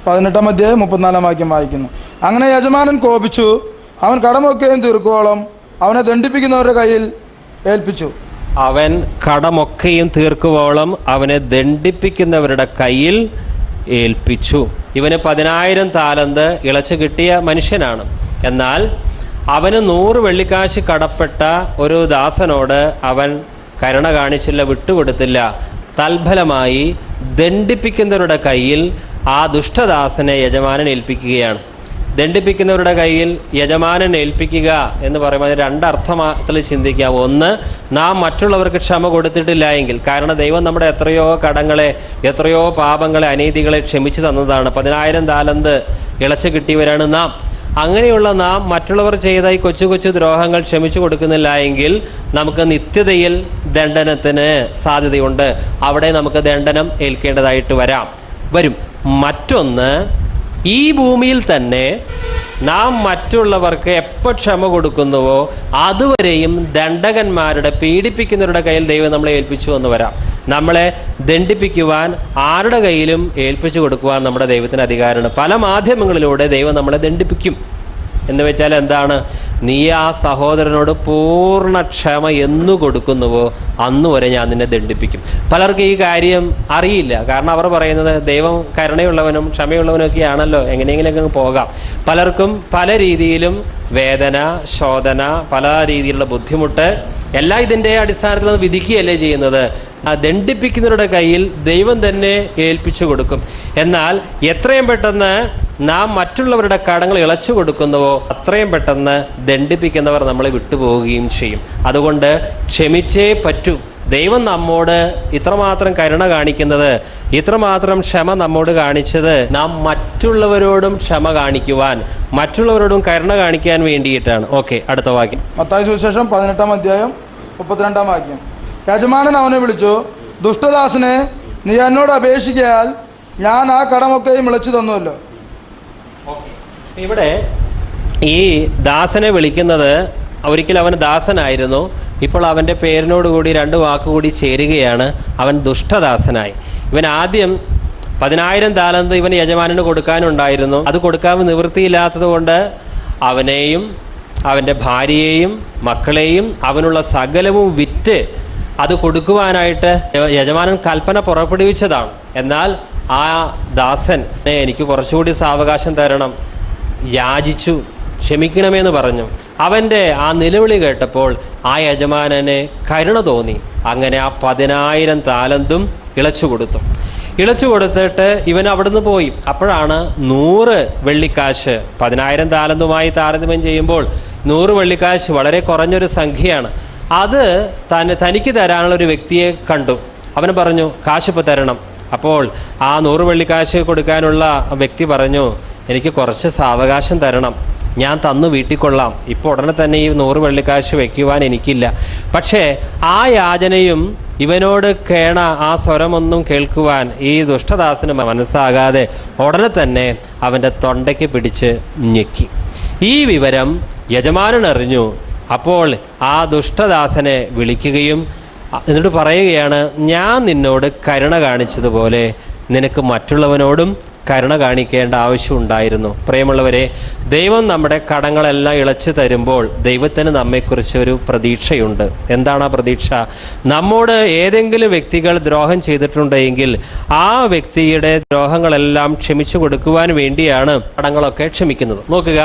18-ാം അധ്യായം 34-ാം വാക്യം വായിക്കുന്നു. അങ്ങനെ യജമാനൻ കോപിച്ചു, അവൻ കടമൊക്കെയും തീർക്കുവോളം അവനെ ദണ്ഡിപ്പിക്കുന്നവരുടെ കയ്യിൽ ഏൽപ്പിച്ചു. അവൻ കടമൊക്കെയും തീർക്കുവോളം അവനെ ദണ്ഡിപ്പിക്കുന്നവരുടെ കയ്യിൽ ഏൽപ്പിച്ചു. ഇവന് 10,000 താലന്ത് ഇളച്ചു കിട്ടിയ മനുഷ്യനാണ്. എന്നാൽ അവന് 100 വെള്ളിക്കാശ് കടപ്പെട്ട ഒരു ദാസനോട് അവൻ കരുണ കാണിച്ചില്ല, വിട്ടുകൊടുത്തില്ല. തൽഫലമായി ദണ്ഡിപ്പിക്കുന്നവരുടെ കയ്യിൽ ആ ദുഷ്ടദാസനെ യജമാനൻ ഏൽപ്പിക്കുകയാണ്. ദണ്ഡിപ്പിക്കുന്നവരുടെ കയ്യിൽ യജമാനൻ ഏൽപ്പിക്കുക എന്ന് പറയുമ്പോൾ 2 അർത്ഥത്തിൽ ചിന്തിക്കാം. ഒന്ന്, നാം മറ്റുള്ളവർക്ക് ക്ഷമ കൊടുത്തിട്ടില്ല എങ്കിൽ, കാരണം ദൈവം നമ്മുടെ എത്രയോ കടങ്ങളെ, എത്രയോ പാപങ്ങളെ, അനീതികളെ ക്ഷമിച്ചു തന്നതാണ്. 10,000 താലന്ത് ഇളച്ചു കിട്ടിയവരാണ് നാം. അങ്ങനെയുള്ള നാം മറ്റുള്ളവർ ചെയ്ത ഈ കൊച്ചു കൊച്ചു ദ്രോഹങ്ങൾ ക്ഷമിച്ചു കൊടുക്കുന്നില്ല എങ്കിൽ നമുക്ക് നിത്യതയിൽ ദണ്ഡനത്തിന് സാധ്യതയുണ്ട്. അവിടെ നമുക്ക് ദണ്ഡനം ഏൽക്കേണ്ടതായിട്ട് വരും. മറ്റൊന്ന്, ഈ ഭൂമിയിൽ തന്നെ നാം മറ്റുള്ളവർക്ക് എപ്പോൾ ക്ഷമ കൊടുക്കുന്നുവോ അതുവരെയും ദണ്ഡകന്മാരുടെ, പീഡിപ്പിക്കുന്നവരുടെ കയ്യിൽ ദൈവം നമ്മളെ ഏൽപ്പിച്ചു എന്ന് വരാം. നമ്മളെ ദണ്ഡിപ്പിക്കുവാൻ ആരുടെ കയ്യിലും ഏൽപ്പിച്ചു കൊടുക്കുവാൻ നമ്മുടെ ദൈവത്തിന് അധികാരമുണ്ട്. പല മാധ്യമങ്ങളിലൂടെ ദൈവം നമ്മളെ ദണ്ഡിപ്പിക്കും. എന്ന് വെച്ചാൽ എന്താണ്? നീ ആ സഹോദരനോട് പൂർണ്ണ ക്ഷമ എന്നു കൊടുക്കുന്നുവോ അന്നു വരെ ഞാൻ നിന്നെ ദണ്ഡിപ്പിക്കും. പലർക്കും ഈ കാര്യം അറിയില്ല. കാരണം അവർ പറയുന്നത് ദൈവം കരുണയുള്ളവനും ക്ഷമയുള്ളവനും ഒക്കെ ആണല്ലോ, എങ്ങനെയെങ്കിലൊക്കെ പോകാം. പലർക്കും പല രീതിയിലും വേദന, ശോധന, പല രീതിയിലുള്ള ബുദ്ധിമുട്ട് എല്ലാം ഇതിൻ്റെ അടിസ്ഥാനത്തിൽ അത് വിധിക്കുകയല്ലേ ചെയ്യുന്നത്. ആ ദണ്ഡിപ്പിക്കുന്നവരുടെ കയ്യിൽ ദൈവം തന്നെ ഏൽപ്പിച്ചു കൊടുക്കും. എന്നാൽ എത്രയും പെട്ടെന്ന് നാം മറ്റുള്ളവരുടെ കടങ്ങൾ ഇളച്ചു കൊടുക്കുന്നുവോ അത്രയും പെട്ടെന്ന് ദണ്ഡിപ്പിക്കുന്നവർ നമ്മളെ വിട്ടുപോവുകയും ചെയ്യും. അതുകൊണ്ട് ക്ഷമിച്ചേ പറ്റൂ. ദൈവം നമ്മോട് ഇത്രമാത്രം കരുണ കാണിക്കുന്നത്, ഇത്രമാത്രം ക്ഷമ നമ്മോട് കാണിച്ചത് നാം മറ്റുള്ളവരോടും ക്ഷമ കാണിക്കുവാൻ, മറ്റുള്ളവരോടും കരുണ കാണിക്കാൻ വേണ്ടിയിട്ടാണ്. ഓക്കെ, അടുത്ത വാക്യം. മത്തായി സുവിശേഷം 18-ാം അധ്യായം 32-ാം വാക്യം. യജമാനൻ അവനെ വിളിച്ചു, ദുഷ്ടദാസനെ, നീ എന്നോട് അപേക്ഷിക്കയാൽ ഞാൻ ആ കടമൊക്കെയും ഇളച്ചു തന്നുവല്ലോ. ഇവിടെ ഈ ദാസനെ വിളിക്കുന്നത്, ഒരിക്കൽ അവൻ ദാസനായിരുന്നു, ഇപ്പോൾ അവൻ്റെ പേരിനോടുകൂടി 2 വാക്കുകൂടി ചേരുകയാണ്. അവൻ ദുഷ്ടദാസനായി. ഇവൻ ആദ്യം 10,000 താലന്ത് ഇവൻ യജമാനന് കൊടുക്കാനുണ്ടായിരുന്നു. അത് കൊടുക്കാൻ നിവൃത്തിയില്ലാത്തത് കൊണ്ട് അവനെയും അവൻ്റെ ഭാര്യയെയും മക്കളെയും അവനുള്ള സകലവും വിറ്റ് അത് കൊടുക്കുവാനായിട്ട് യജമാനൻ കൽപ്പന പുറപ്പെടുവിച്ചതാണ്. എന്നാൽ ആ ദാസൻ എനിക്ക് കുറച്ചുകൂടി സാവകാശം തരണം, യാചിച്ചു, ക്ഷമിക്കണമെന്ന് പറഞ്ഞു. അവൻ്റെ ആ നിലവിളി കേട്ടപ്പോൾ ആ യജമാനനെ കരുണ തോന്നി. അങ്ങനെ ആ 10,000 താലന്തും ഇളച്ചു കൊടുത്തു. ഇളച്ചു കൊടുത്തിട്ട് ഇവൻ അവിടുന്ന് പോയി. അപ്പോഴാണ് 100 വെള്ളിക്കാശ്, 10,000 താലന്തുമായി താരതമ്യം ചെയ്യുമ്പോൾ 100 വെള്ളിക്കാശ് വളരെ കുറഞ്ഞൊരു സംഖ്യയാണ്. അത് തനിക്ക് തരാനുള്ളൊരു വ്യക്തിയെ കണ്ടു. അവന് പറഞ്ഞു, കാശ് ഇപ്പോൾ തരണം. അപ്പോൾ ആ 100 വെള്ളിക്കാശ് കൊടുക്കാനുള്ള വ്യക്തി പറഞ്ഞു, എനിക്ക് കുറച്ച് സാവകാശം തരണം, ഞാൻ തന്നു വീട്ടിക്കൊള്ളാം, ഇപ്പോൾ ഉടനെ തന്നെ ഈ 100 വെള്ളിക്കാശ് വയ്ക്കുവാൻ എനിക്കില്ല. പക്ഷേ ആ യാചനയും ഇവനോട് കേണ ആ സ്വരമൊന്നും കേൾക്കുവാൻ ഈ ദുഷ്ടദാസന് മനസ്സാകാതെ ഉടനെ തന്നെ അവൻ്റെ തൊണ്ടയ്ക്ക് പിടിച്ച് ഞെക്കി. ഈ വിവരം യജമാനൻ അറിഞ്ഞു. അപ്പോൾ ആ ദുഷ്ടദാസനെ വിളിക്കുകയും എന്നിട്ട് പറയുകയാണ്, ഞാൻ നിന്നോട് കരുണ കാണിച്ചതുപോലെ നിനക്ക് മറ്റുള്ളവനോടും കരുണ കാണിക്കേണ്ട ആവശ്യമുണ്ടായിരുന്നു. പ്രിയമുള്ളവരെ, ദൈവം നമ്മുടെ കടങ്ങളെല്ലാം ഇളച്ചു തരുമ്പോൾ ദൈവത്തിന് നമ്മെക്കുറിച്ച് ഒരു പ്രതീക്ഷയുണ്ട്. എന്താണ് ആ പ്രതീക്ഷ? നമ്മോട് ഏതെങ്കിലും വ്യക്തികൾ ദ്രോഹം ചെയ്തിട്ടുണ്ടെങ്കിൽ ആ വ്യക്തിയുടെ ദ്രോഹങ്ങളെല്ലാം ക്ഷമിച്ചു കൊടുക്കുവാൻ വേണ്ടിയാണ് കടങ്ങളൊക്കെ ക്ഷമിക്കുന്നത്. നോക്കുക,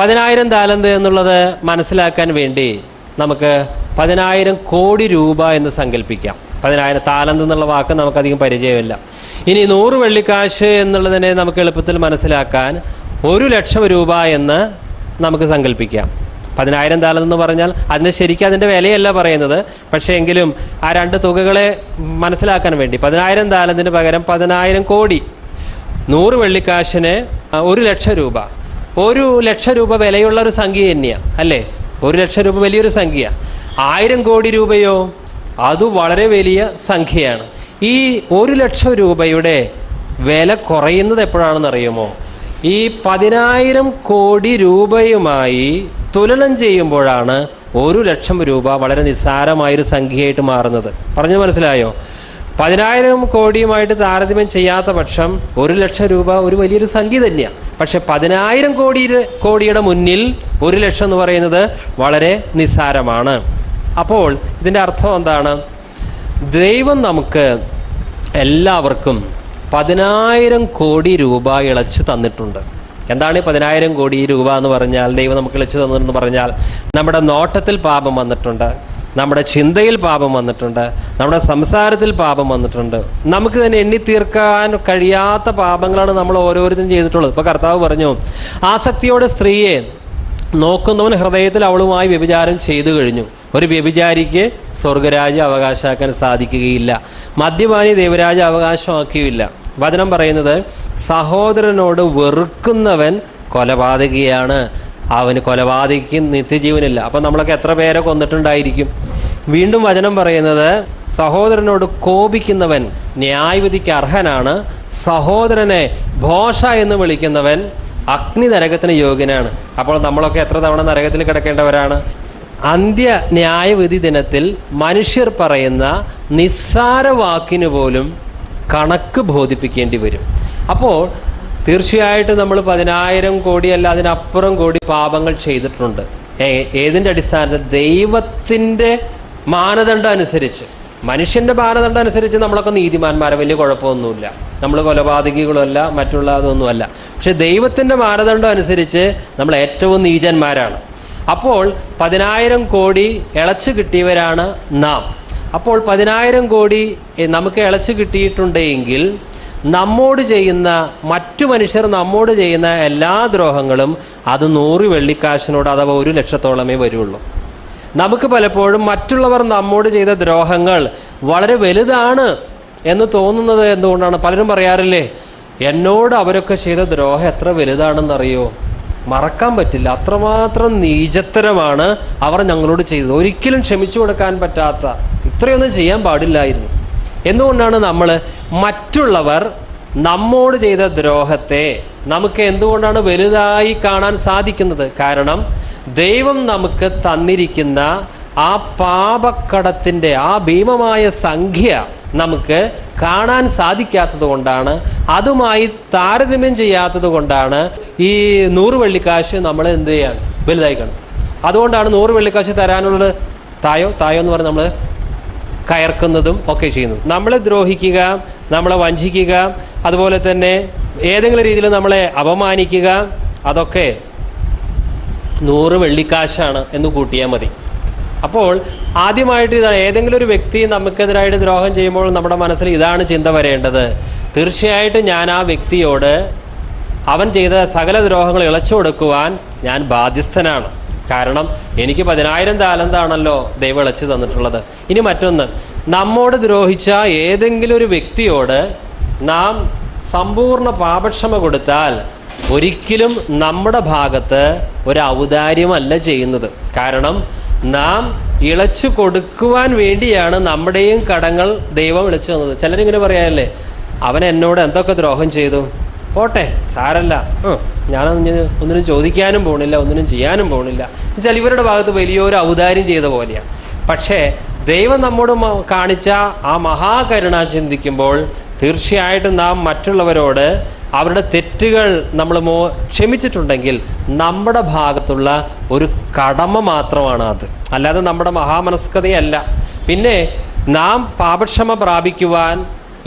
10,000 താലന്ത് എന്നുള്ളത് മനസ്സിലാക്കാൻ വേണ്ടി നമുക്ക് 10,000 കോടി രൂപ എന്ന് സങ്കല്പിക്കാം. 10,000 താലന്ത് എന്നുള്ള വാക്ക് നമുക്കധികം പരിചയമില്ല. ഇനി 100 വെള്ളിക്കാശ് എന്നുള്ളതിനെ നമുക്ക് എളുപ്പത്തിൽ മനസ്സിലാക്കാൻ 1,00,000 രൂപ എന്ന് നമുക്ക് സങ്കല്പിക്കാം. 10,000 താലന്ത് എന്ന് പറഞ്ഞാൽ അതിന് ശരിക്കും അതിൻ്റെ വിലയല്ല പറയുന്നത്. പക്ഷേ എങ്കിലും ആ 2 തുകകളെ മനസ്സിലാക്കാൻ വേണ്ടി 10,000 താലന്തിന് പകരം 10,000 കോടി, 100 വെള്ളിക്കാശിന് 1,00,000 രൂപ. 1,00,000 രൂപ വിലയുള്ള ഒരു സംഖ്യ തന്നെയാണ്, അല്ലേ? 1,00,000 രൂപ വലിയൊരു സംഖ്യ. 1000 കോടി രൂപയോ അത് വളരെ വലിയ സംഖ്യയാണ്. ഈ 1,00,000 രൂപയുടെ വില കുറയുന്നത് എപ്പോഴാണെന്ന് അറിയുമോ? ഈ 10,000 കോടി രൂപയുമായി തുലനം ചെയ്യുമ്പോഴാണ് 1,00,000 രൂപ വളരെ നിസ്സാരമായൊരു സംഖ്യയായിട്ട് മാറുന്നത്. പറഞ്ഞു മനസ്സിലായോ? 10,000 കോടിയുമായിട്ട് താരതമ്യം ചെയ്യാത്ത പക്ഷം 1,00,000 രൂപ ഒരു വലിയൊരു സംഖ്യ തന്നെയാണ്. പക്ഷെ 10,000 കോടിയുടെ മുന്നിൽ 1,00,000 എന്ന് പറയുന്നത് വളരെ നിസ്സാരമാണ്. അപ്പോൾ ഇതിൻ്റെ അർത്ഥം എന്താണ്? ദൈവം നമുക്ക് എല്ലാവർക്കും 10,000 കോടി രൂപ ഇളച്ച് തന്നിട്ടുണ്ട്. എന്താണ് ഈ 10,000 കോടി രൂപ എന്ന് പറഞ്ഞാൽ? ദൈവം നമുക്ക് ഇളച്ച് തന്നിട്ടെന്ന് പറഞ്ഞാൽ നമ്മുടെ നോട്ടത്തിൽ പാപം വന്നിട്ടുണ്ട്, നമ്മുടെ ചിന്തയിൽ പാപം വന്നിട്ടുണ്ട്, നമ്മുടെ സംസാരത്തിൽ പാപം വന്നിട്ടുണ്ട്. നമുക്ക് തന്നെ എണ്ണി തീർക്കാൻ കഴിയാത്ത പാപങ്ങളാണ് നമ്മൾ ഓരോരുത്തരും ചെയ്തിട്ടുള്ളത്. ഇപ്പോൾ കർത്താവ് പറഞ്ഞു, ആസക്തിയോടെ സ്ത്രീയെ നോക്കുന്നവൻ ഹൃദയത്തിൽ അവളുമായി വ്യഭിചാരം ചെയ്തു കഴിഞ്ഞു. ഒരു വ്യഭിചാരിക്ക് സ്വർഗരാജ്യം അവകാശമാക്കാൻ സാധിക്കുകയില്ല. മദ്യപാനി ദൈവരാജ്യം അവകാശമാക്കിയില്ല. വചനം പറയുന്നത്, സഹോദരനോട് വെറുക്കുന്നവൻ കൊലപാതകിയാണ്, അവന് കൊലപാതകിക്ക് നിത്യജീവനില്ല. അപ്പം നമ്മളൊക്കെ എത്ര പേരെ കൊന്നിട്ടുണ്ടായിരിക്കും? വീണ്ടും വചനം പറയുന്നത്, സഹോദരനോട് കോപിക്കുന്നവൻ ന്യായവിധിക്ക് അർഹനാണ്, സഹോദരനെ ഭോഷ എന്ന് വിളിക്കുന്നവൻ അഗ്നി നരകത്തിന് യോഗ്യനാണ്. അപ്പോൾ നമ്മളൊക്കെ എത്ര തവണ നരകത്തിൽ കിടക്കേണ്ടവരാണ്? അന്ത്യ ന്യായവിധി ദിനത്തിൽ മനുഷ്യർ പറയുന്ന നിസ്സാര വാക്കിന് പോലും കണക്ക് ബോധിപ്പിക്കേണ്ടി വരും. അപ്പോൾ തീർച്ചയായിട്ടും നമ്മൾ 10,000 കോടിയല്ല അതിനപ്പുറം കോടി പാപങ്ങൾ ചെയ്തിട്ടുണ്ട്. ഏതിൻ്റെ അടിസ്ഥാനത്തിൽ? ദൈവത്തിൻ്റെ മാനദണ്ഡം അനുസരിച്ച്, മനുഷ്യൻ്റെ മാനദണ്ഡം അനുസരിച്ച് നമ്മളൊക്കെ നീതിമാന്മാരെ, വലിയ കുഴപ്പമൊന്നുമില്ല, നമ്മൾ കൊലപാതകികളുമല്ല, മറ്റുള്ളതൊന്നുമല്ല. പക്ഷെ ദൈവത്തിൻ്റെ മാനദണ്ഡം അനുസരിച്ച് നമ്മൾ ഏറ്റവും നീചന്മാരാണ്. അപ്പോൾ 10,000 കോടി ഇളച്ചു കിട്ടിയവരാണ് നാം. അപ്പോൾ 10,000 കോടി നമുക്ക് ഇളച്ചു കിട്ടിയിട്ടുണ്ടെങ്കിൽ നമ്മോട് ചെയ്യുന്ന, മറ്റു മനുഷ്യർ നമ്മോട് ചെയ്യുന്ന എല്ലാ ദ്രോഹങ്ങളും അത് 100 വെള്ളിക്കാശിനോട് അഥവാ 1 ലക്ഷത്തോളമേ വരുള്ളൂ. നമുക്ക് പലപ്പോഴും മറ്റുള്ളവർ നമ്മോട് ചെയ്ത ദ്രോഹങ്ങൾ വളരെ വലുതാണ് എന്ന് തോന്നുന്നത് എന്തുകൊണ്ടാണ്? പലരും പറയാറില്ലേ, എന്നോട് അവരൊക്കെ ചെയ്ത ദ്രോഹം എത്ര വലുതാണെന്നറിയോ, മറക്കാൻ പറ്റില്ല, അത്രമാത്രം നീചത്തരമാണ് അവർ ഞങ്ങളോട് ചെയ്തത്, ഒരിക്കലും ക്ഷമിച്ചു കൊടുക്കാൻ പറ്റാത്ത, ഇത്രയൊന്നും ചെയ്യാൻ പാടില്ലായിരുന്നു. എന്തുകൊണ്ടാണ് നമ്മൾ മറ്റുള്ളവർ നമ്മോട് ചെയ്ത ദ്രോഹത്തെ നമുക്ക് എന്തുകൊണ്ടാണ് വലുതായി കാണാൻ സാധിക്കുന്നത്? കാരണം ദൈവം നമുക്ക് തന്നിരിക്കുന്ന ആ പാപക്കടത്തിൻ്റെ ആ ഭീമമായ സംഖ്യ നമുക്ക് കാണാൻ സാധിക്കാത്തത് കൊണ്ടാണ്, അതുമായി താരതമ്യം ചെയ്യാത്തത് കൊണ്ടാണ് ഈ 100 വെള്ളിക്കാശ് നമ്മൾ എന്ത് ചെയ്യാൻ വലുതായി കാണും. അതുകൊണ്ടാണ് 100 വെള്ളിക്കാശ് തരാനുള്ളത് തായോ എന്ന് പറഞ്ഞ് നമ്മൾ കയർക്കുന്നതും ഒക്കെ ചെയ്യുന്നു. നമ്മളെ ദ്രോഹിക്കുക, നമ്മളെ വഞ്ചിക്കുക, അതുപോലെ തന്നെ ഏതെങ്കിലും രീതിയിൽ നമ്മളെ അപമാനിക്കുക, അതൊക്കെ 100 വെള്ളിക്കാശാണ് എന്ന് കൂട്ടിയാൽ മതി. അപ്പോൾ ആദ്യമായിട്ട് ഇതാണ്, ഏതെങ്കിലും ഒരു വ്യക്തി നമുക്കെതിരായിട്ട് ദ്രോഹം ചെയ്യുമ്പോൾ നമ്മുടെ മനസ്സിൽ ഇതാണ് ചിന്ത വരേണ്ടത്, തീർച്ചയായിട്ടും ഞാൻ ആ വ്യക്തിയോട് അവൻ ചെയ്ത സകല ദ്രോഹങ്ങൾ ഇളച്ചു കൊടുക്കുവാൻ ഞാൻ ബാധ്യസ്ഥനാണ്. കാരണം എനിക്ക് 10,000 താലന്താണല്ലോ ദൈവം ഇളച്ചു തന്നിട്ടുള്ളത്. ഇനി മറ്റൊന്ന്, നമ്മോട് ദ്രോഹിച്ച ഏതെങ്കിലും ഒരു വ്യക്തിയോട് നാം സമ്പൂർണ്ണ പാപക്ഷമ കൊടുത്താൽ ഒരിക്കലും നമ്മുടെ ഭാഗത്ത് ഒരു ഔദാര്യമല്ല ചെയ്യുന്നത്. കാരണം നാം ഇളച്ചു കൊടുക്കുവാൻ വേണ്ടിയാണ് നമ്മുടെയും കടങ്ങൾ ദൈവം ഇളച്ചു തന്നത്. ചിലരിങ്ങനെ പറയാനല്ലേ, അവൻ എന്നോട് എന്തൊക്കെ ദ്രോഹം ചെയ്തു, പോട്ടെ സാരല്ല, ഒന്നിനും ചോദിക്കാനും പോകണില്ല, ഒന്നിനും ചെയ്യാനും പോകണില്ല എന്നുവെച്ചാൽ ഇവരുടെ ഭാഗത്ത് വലിയൊരു ഔദാര്യം ചെയ്ത പോലെയാണ്. പക്ഷേ ദൈവം നമ്മോട് കാണിച്ച ആ മഹാകരുണ ചിന്തിക്കുമ്പോൾ തീർച്ചയായിട്ടും നാം മറ്റുള്ളവരോട് അവരുടെ തെറ്റുകൾ നമ്മൾ ക്ഷമിച്ചിട്ടുണ്ടെങ്കിൽ നമ്മുടെ ഭാഗത്തുള്ള ഒരു കടമ മാത്രമാണ് അത്, അല്ലാതെ നമ്മുടെ മഹാമനസ്കതയല്ല. പിന്നെ നാം പാപക്ഷമ പ്രാപിക്കുവാൻ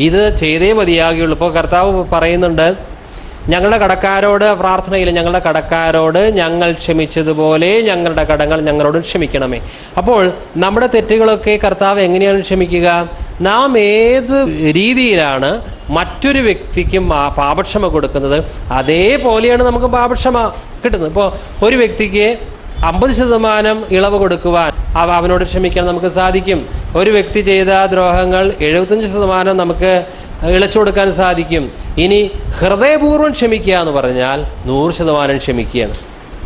ഇത് ചെയ്തേ മതിയാകുകയുള്ളൂ. ഇപ്പോൾ കർത്താവ് പറയുന്നുണ്ട്, ഞങ്ങളുടെ കടക്കാരോട് പ്രാർത്ഥനയിൽ ഞങ്ങളുടെ കടക്കാരോട് ഞങ്ങൾ ക്ഷമിച്ചതുപോലെ ഞങ്ങളുടെ കടങ്ങൾ ഞങ്ങളോട് ക്ഷമിക്കണമേ. അപ്പോൾ നമ്മുടെ തെറ്റുകളൊക്കെ കർത്താവ് എങ്ങനെയാണ് ക്ഷമിക്കുക? നാം ഏത് രീതിയിലാണ് മറ്റൊരു വ്യക്തിക്ക് പാപക്ഷമ കൊടുക്കുന്നത് അതേപോലെയാണ് നമുക്ക് പാപക്ഷമ കിട്ടുന്നത്. ഇപ്പോൾ ഒരു വ്യക്തിക്ക് 50% ഇളവ് കൊടുക്കുവാൻ അവനോട് ക്ഷമിക്കാൻ നമുക്ക് സാധിക്കും. ഒരു വ്യക്തി ചെയ്ത ദ്രോഹങ്ങൾ 75% നമുക്ക് ഇളച്ചു കൊടുക്കാൻ സാധിക്കും. ഇനി ഹൃദയപൂർവ്വം ക്ഷമിക്കുക എന്ന് പറഞ്ഞാൽ 100% ക്ഷമിക്കുകയാണ്.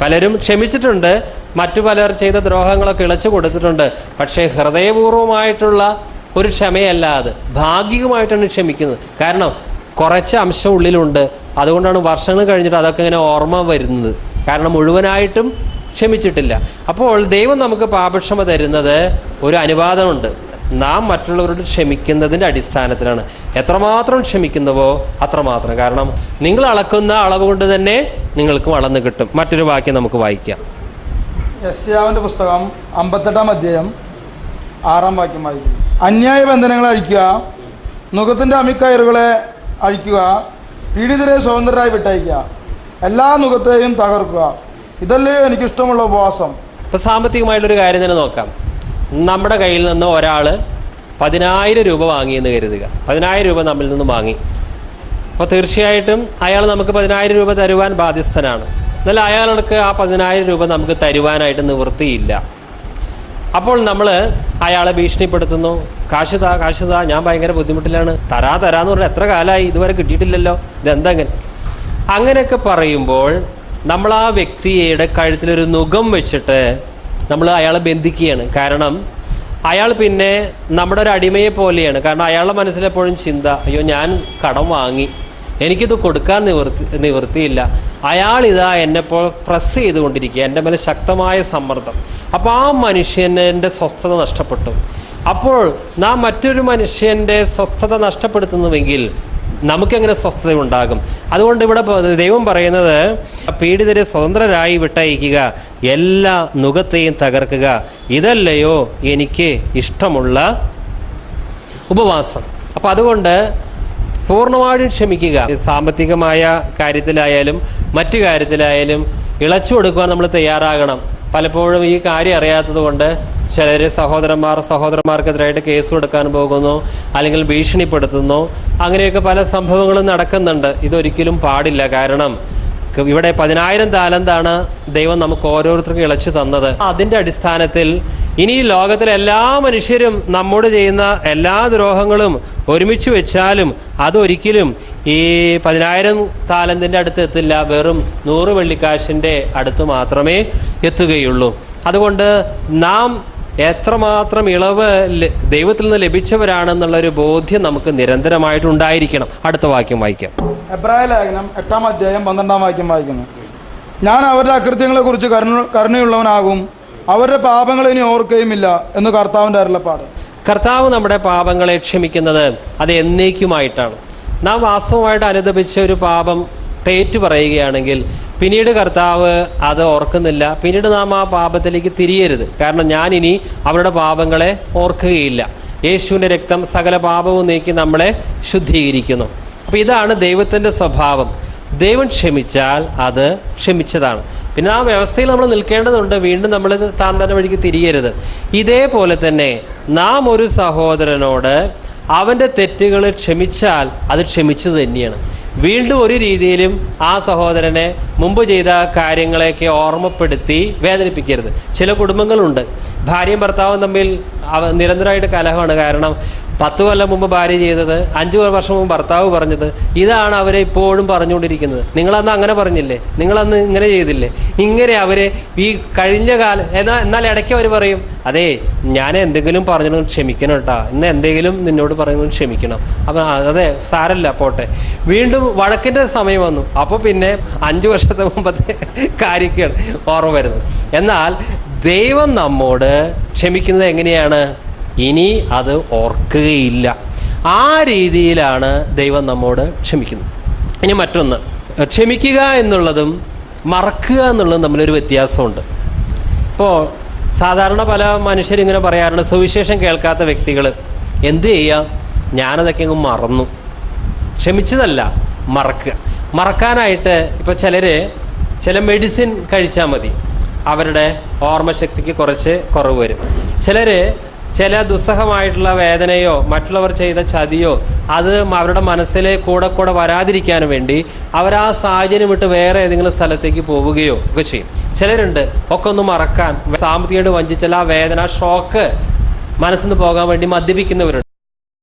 പലരും ക്ഷമിച്ചിട്ടുണ്ട്, മറ്റു പലർ ചെയ്ത ദ്രോഹങ്ങളൊക്കെ ഇളച്ചു കൊടുത്തിട്ടുണ്ട്. പക്ഷേ ഹൃദയപൂർവ്വമായിട്ടുള്ള ഒരു ക്ഷമയല്ല അത്, ഭാഗികമായിട്ടാണ് ക്ഷമിക്കുന്നത്. കാരണം കുറച്ച് അംശം ഉള്ളിലുണ്ട്, അതുകൊണ്ടാണ് വർഷങ്ങൾ കഴിഞ്ഞിട്ട് അതൊക്കെ ഇങ്ങനെ ഓർമ്മ വരുന്നത്. കാരണം മുഴുവനായിട്ടും ക്ഷമിച്ചിട്ടില്ല. അപ്പോൾ ദൈവം നമുക്ക് പാപക്ഷമ തരുന്നത് ഒരു അനുവാദമുണ്ട്. നാം മറ്റുള്ളവരോട് ക്ഷമിക്കുന്നതിൻ്റെ അടിസ്ഥാനത്തിലാണ്. എത്രമാത്രം ക്ഷമിക്കുന്നുവോ അത്രമാത്രം. കാരണം നിങ്ങൾ അളക്കുന്ന അളവ് കൊണ്ട് തന്നെ നിങ്ങൾക്കും അളന്ന് കിട്ടും. മറ്റൊരു വാക്യം നമുക്ക് വായിക്കാം. യെശയ്യാവിൻ്റെ പുസ്തകം 58-ാം അധ്യായം 6-ാം വാക്യം വായിക്കും. അന്യായ ബന്ധനങ്ങളെ അഴിക്കുക, നുഖത്തിൻ്റെ അമിക്കയറുകളെ അഴിക്കുക, പീഡിതരെ സ്വതന്ത്രരായി വിട്ടയക്കുക, എല്ലാ നുഖത്തെയും തകർക്കുക, ഇതല്ലേ എനിക്കിഷ്ടമുള്ള ഉപവാസം. ഇപ്പോൾ സാമ്പത്തികമായിട്ടൊരു കാര്യം തന്നെ നോക്കാം. നമ്മുടെ കയ്യിൽ നിന്ന് ഒരാൾ 10,000 രൂപ വാങ്ങിയെന്ന് കരുതുക. 10,000 രൂപ നമ്മിൽ നിന്ന് വാങ്ങി. അപ്പോൾ തീർച്ചയായിട്ടും അയാൾ നമുക്ക് 10,000 രൂപ തരുവാൻ ബാധ്യസ്ഥനാണ്. എന്നാൽ അയാൾക്ക് ആ 10,000 രൂപ നമുക്ക് തരുവാനായിട്ട് നിവൃത്തിയില്ല. അപ്പോൾ നമ്മൾ അയാളെ ഭീഷണിപ്പെടുത്തുന്നു, കാശ് താ, ഞാൻ ഭയങ്കര ബുദ്ധിമുട്ടിലാണ്, തരാന്ന് പറഞ്ഞാൽ എത്ര കാലമായി, ഇതുവരെ കിട്ടിയിട്ടില്ലല്ലോ, ഇതെന്തെങ്ങനെ. അങ്ങനെയൊക്കെ പറയുമ്പോൾ നമ്മൾ ആ വ്യക്തിയുടെ കഴുത്തിലൊരു നുകം വെച്ചിട്ട് നമ്മൾ അയാളെ ബന്ധിക്കുകയാണ്. കാരണം അയാൾ പിന്നെ നമ്മുടെ ഒരു അടിമയെ പോലെയാണ്. കാരണം അയാളുടെ മനസ്സിലെപ്പോഴും ചിന്ത, അയ്യോ ഞാൻ കടം വാങ്ങി, എനിക്കിത് കൊടുക്കാൻ നിവൃത്തിയില്ല, അയാളിതാ എന്നെപ്പോൾ പ്രസ് ചെയ്തുകൊണ്ടിരിക്കുക, എൻ്റെ മേലെ ശക്തമായ സമ്മർദ്ദം. അപ്പോൾ ആ മനുഷ്യൻ്റെ സ്വസ്ഥത നഷ്ടപ്പെട്ടു. അപ്പോൾ നാം മറ്റൊരു മനുഷ്യൻ്റെ സ്വസ്ഥത നഷ്ടപ്പെടുത്തുന്നുവെങ്കിൽ നമുക്കെങ്ങനെ സ്വസ്ഥത ഉണ്ടാകും? അതുകൊണ്ട് ഇവിടെ ദൈവം പറയുന്നത് പീഡിതരെ സ്വതന്ത്രരായി വിട്ടയക്കുക, എല്ലാ നുകത്തെയും തകർക്കുക, ഇതല്ലയോ എനിക്ക് ഇഷ്ടമുള്ള ഉപവാസം. അപ്പോൾ അതുകൊണ്ട് പൂർണ്ണമായും ക്ഷമിക്കുക. സാമ്പത്തികമായ കാര്യത്തിലായാലും മറ്റു കാര്യത്തിലായാലും ഇളച്ചു കൊടുക്കുവാൻ നമ്മൾ തയ്യാറാകണം. പലപ്പോഴും ഈ കാര്യം അറിയാത്തത് കൊണ്ട് ചിലർ സഹോദരന്മാർക്കെതിരായിട്ട് കേസ് കൊടുക്കാൻ പോകുന്നു, അല്ലെങ്കിൽ ഭീഷണിപ്പെടുത്തുന്നു. അങ്ങനെയൊക്കെ പല സംഭവങ്ങളും നടക്കുന്നുണ്ട്. ഇതൊരിക്കലും പാടില്ല. കാരണം ഇവിടെ 10,000 താലന്താണ് ദൈവം നമുക്ക് ഓരോരുത്തർക്കും ഇളച്ചു തന്നത്. അതിൻ്റെ അടിസ്ഥാനത്തിൽ ഇനി ലോകത്തിലെ എല്ലാ മനുഷ്യരും നമ്മോട് ചെയ്യുന്ന എല്ലാ ദ്രോഹങ്ങളും ഒരുമിച്ച് വെച്ചാലും അതൊരിക്കലും ഈ 10,000 താലന്തിൻ്റെ അടുത്ത് എത്തില്ല. വെറും 100 വെള്ളിക്കാശിൻ്റെ അടുത്ത് മാത്രമേ എത്തുകയുള്ളൂ. അതുകൊണ്ട് നാം എത്രമാത്രം ഇളവ് ദൈവത്തിൽ നിന്ന് ലഭിച്ചവരാണെന്നുള്ളൊരു ബോധ്യം നമുക്ക് നിരന്തരമായിട്ടുണ്ടായിരിക്കണം. അടുത്ത വാക്യം വായിക്കാം. എബ്രായ ലേഖനം 8-ാം അധ്യായം 12-ാം വാക്യം വായിക്കുന്നു. ഞാൻ അവരുടെ അകൃത്യങ്ങളെക്കുറിച്ച് കരുണയുള്ളവനാകും, അവരുടെ പാപങ്ങൾ ഇനി ഓർക്കുകയുമില്ല എന്ന് കർത്താവിൻ്റെ അരുളപ്പാട്. കർത്താവ് നമ്മുടെ പാപങ്ങളെ ക്ഷമിക്കുന്നത് അത് എന്നേക്കുമായിട്ടാണ്. നാം വാസ്തവമായിട്ട് അനുദപിച്ച ഒരു പാപം തേറ്റു പറയുകയാണെങ്കിൽ പിന്നീട് കർത്താവ് അത് ഓർക്കുന്നില്ല. പിന്നീട് നാം ആ പാപത്തിലേക്ക് തിരിയരുത്. കാരണം ഞാനിനി അവരുടെ പാപങ്ങളെ ഓർക്കുകയില്ല. യേശുവിൻ്റെ രക്തം സകല പാപവും നീക്കി നമ്മളെ ശുദ്ധീകരിക്കുന്നു. അപ്പോൾ ഇതാണ് ദൈവത്തിൻ്റെ സ്വഭാവം. ദൈവം ക്ഷമിച്ചാൽ അത് ക്ഷമിച്ചതാണ്. പിന്നെ ആ വ്യവസ്ഥയിൽ നമ്മൾ നിൽക്കേണ്ടതുണ്ട്. വീണ്ടും നമ്മൾ താൻ തന്നെ വഴിക്ക് തിരിയരുത്. ഇതേപോലെ തന്നെ നാം ഒരു സഹോദരനോട് അവൻ്റെ തെറ്റുകൾ ക്ഷമിച്ചാൽ അത് ക്ഷമിച്ചത് തന്നെയാണ്. വീണ്ടും ഒരു രീതിയിലും ആ സഹോദരനെ മുമ്പ് ചെയ്ത കാര്യങ്ങളെയൊക്കെ ഓർമ്മപ്പെടുത്തി വേദനിപ്പിക്കരുത്. ചില കുടുംബങ്ങളുണ്ട്, ഭാര്യയും ഭർത്താവും തമ്മിൽ നിരന്തരമായിട്ട് കലഹമാണ്. കാരണം 10 കൊല്ലം മുമ്പ് ഭാര്യ ചെയ്തത്, 5 വർഷം മുമ്പ് ഭർത്താവ് പറഞ്ഞത്, ഇതാണ് അവരെ ഇപ്പോഴും പറഞ്ഞുകൊണ്ടിരിക്കുന്നത്. നിങ്ങളന്ന് അങ്ങനെ പറഞ്ഞില്ലേ, നിങ്ങളന്ന് ഇങ്ങനെ ചെയ്തില്ലേ, ഇങ്ങനെ അവരെ ഈ കഴിഞ്ഞ കാലം എന്നാൽ ഇടയ്ക്ക് അവർ പറയും, അതെ ഞാൻ എന്തെങ്കിലും പറഞ്ഞു ക്ഷമിക്കണം കേട്ടോ, ഇന്ന് എന്തെങ്കിലും നിന്നോട് പറയുന്നത് ക്ഷമിക്കണം. അപ്പം അതെ സാരല്ല പോട്ടെ. വീണ്ടും വഴക്കിൻ്റെ സമയം വന്നു. അപ്പോൾ പിന്നെ 5 വർഷത്തെ മുമ്പത്തെ കാര്യമൊക്കെയാണ് ഓർമ്മ വരുന്നത്. എന്നാൽ ദൈവം നമ്മോട് ക്ഷമിക്കുന്നത് എങ്ങനെയാണ്? ഇനി അത് ഓർക്കുകയില്ല. ആ രീതിയിലാണ് ദൈവം നമ്മോട് ക്ഷമിക്കുന്നത്. ഇനി മറ്റൊന്ന്, ക്ഷമിക്കുക എന്നുള്ളതും മറക്കുക എന്നുള്ളതും തമ്മിലൊരു വ്യത്യാസമുണ്ട്. ഇപ്പോൾ സാധാരണ പല മനുഷ്യരിങ്ങനെ പറയാറുണ്ട്, സുവിശേഷം കേൾക്കാത്ത വ്യക്തികൾ എന്ത് ചെയ്യുക, ഞാനതൊക്കെ അങ്ങ് മറന്നു. ക്ഷമിച്ചതല്ല, മറക്കുക. മറക്കാനായിട്ട് ഇപ്പോൾ ചില മെഡിസിൻ കഴിച്ചാൽ മതി, അവരുടെ ഓർമ്മശക്തിക്ക് കുറച്ച് കുറവ് വരും. ചില ദുസ്സഹമായിട്ടുള്ള വേദനയോ മറ്റുള്ളവർ ചെയ്ത ചതിയോ അത് അവരുടെ മനസ്സിൽ കൂടെ വരാതിരിക്കാൻ വേണ്ടി അവർ ആ സാഹചര്യം വിട്ട് വേറെ ഏതെങ്കിലും സ്ഥലത്തേക്ക് പോവുകയോ ഒക്കെ ചെയ്യും. ചിലരുണ്ട് ഒക്കെ ഒന്ന് മറക്കാൻ, സാമ്പത്തികമായിട്ട് വഞ്ചിച്ചാൽ ആ വേദന ഷോക്ക് മനസ്സിൽ നിന്ന് പോകാൻ വേണ്ടി മദ്യപിക്കുന്നവരുണ്ട്.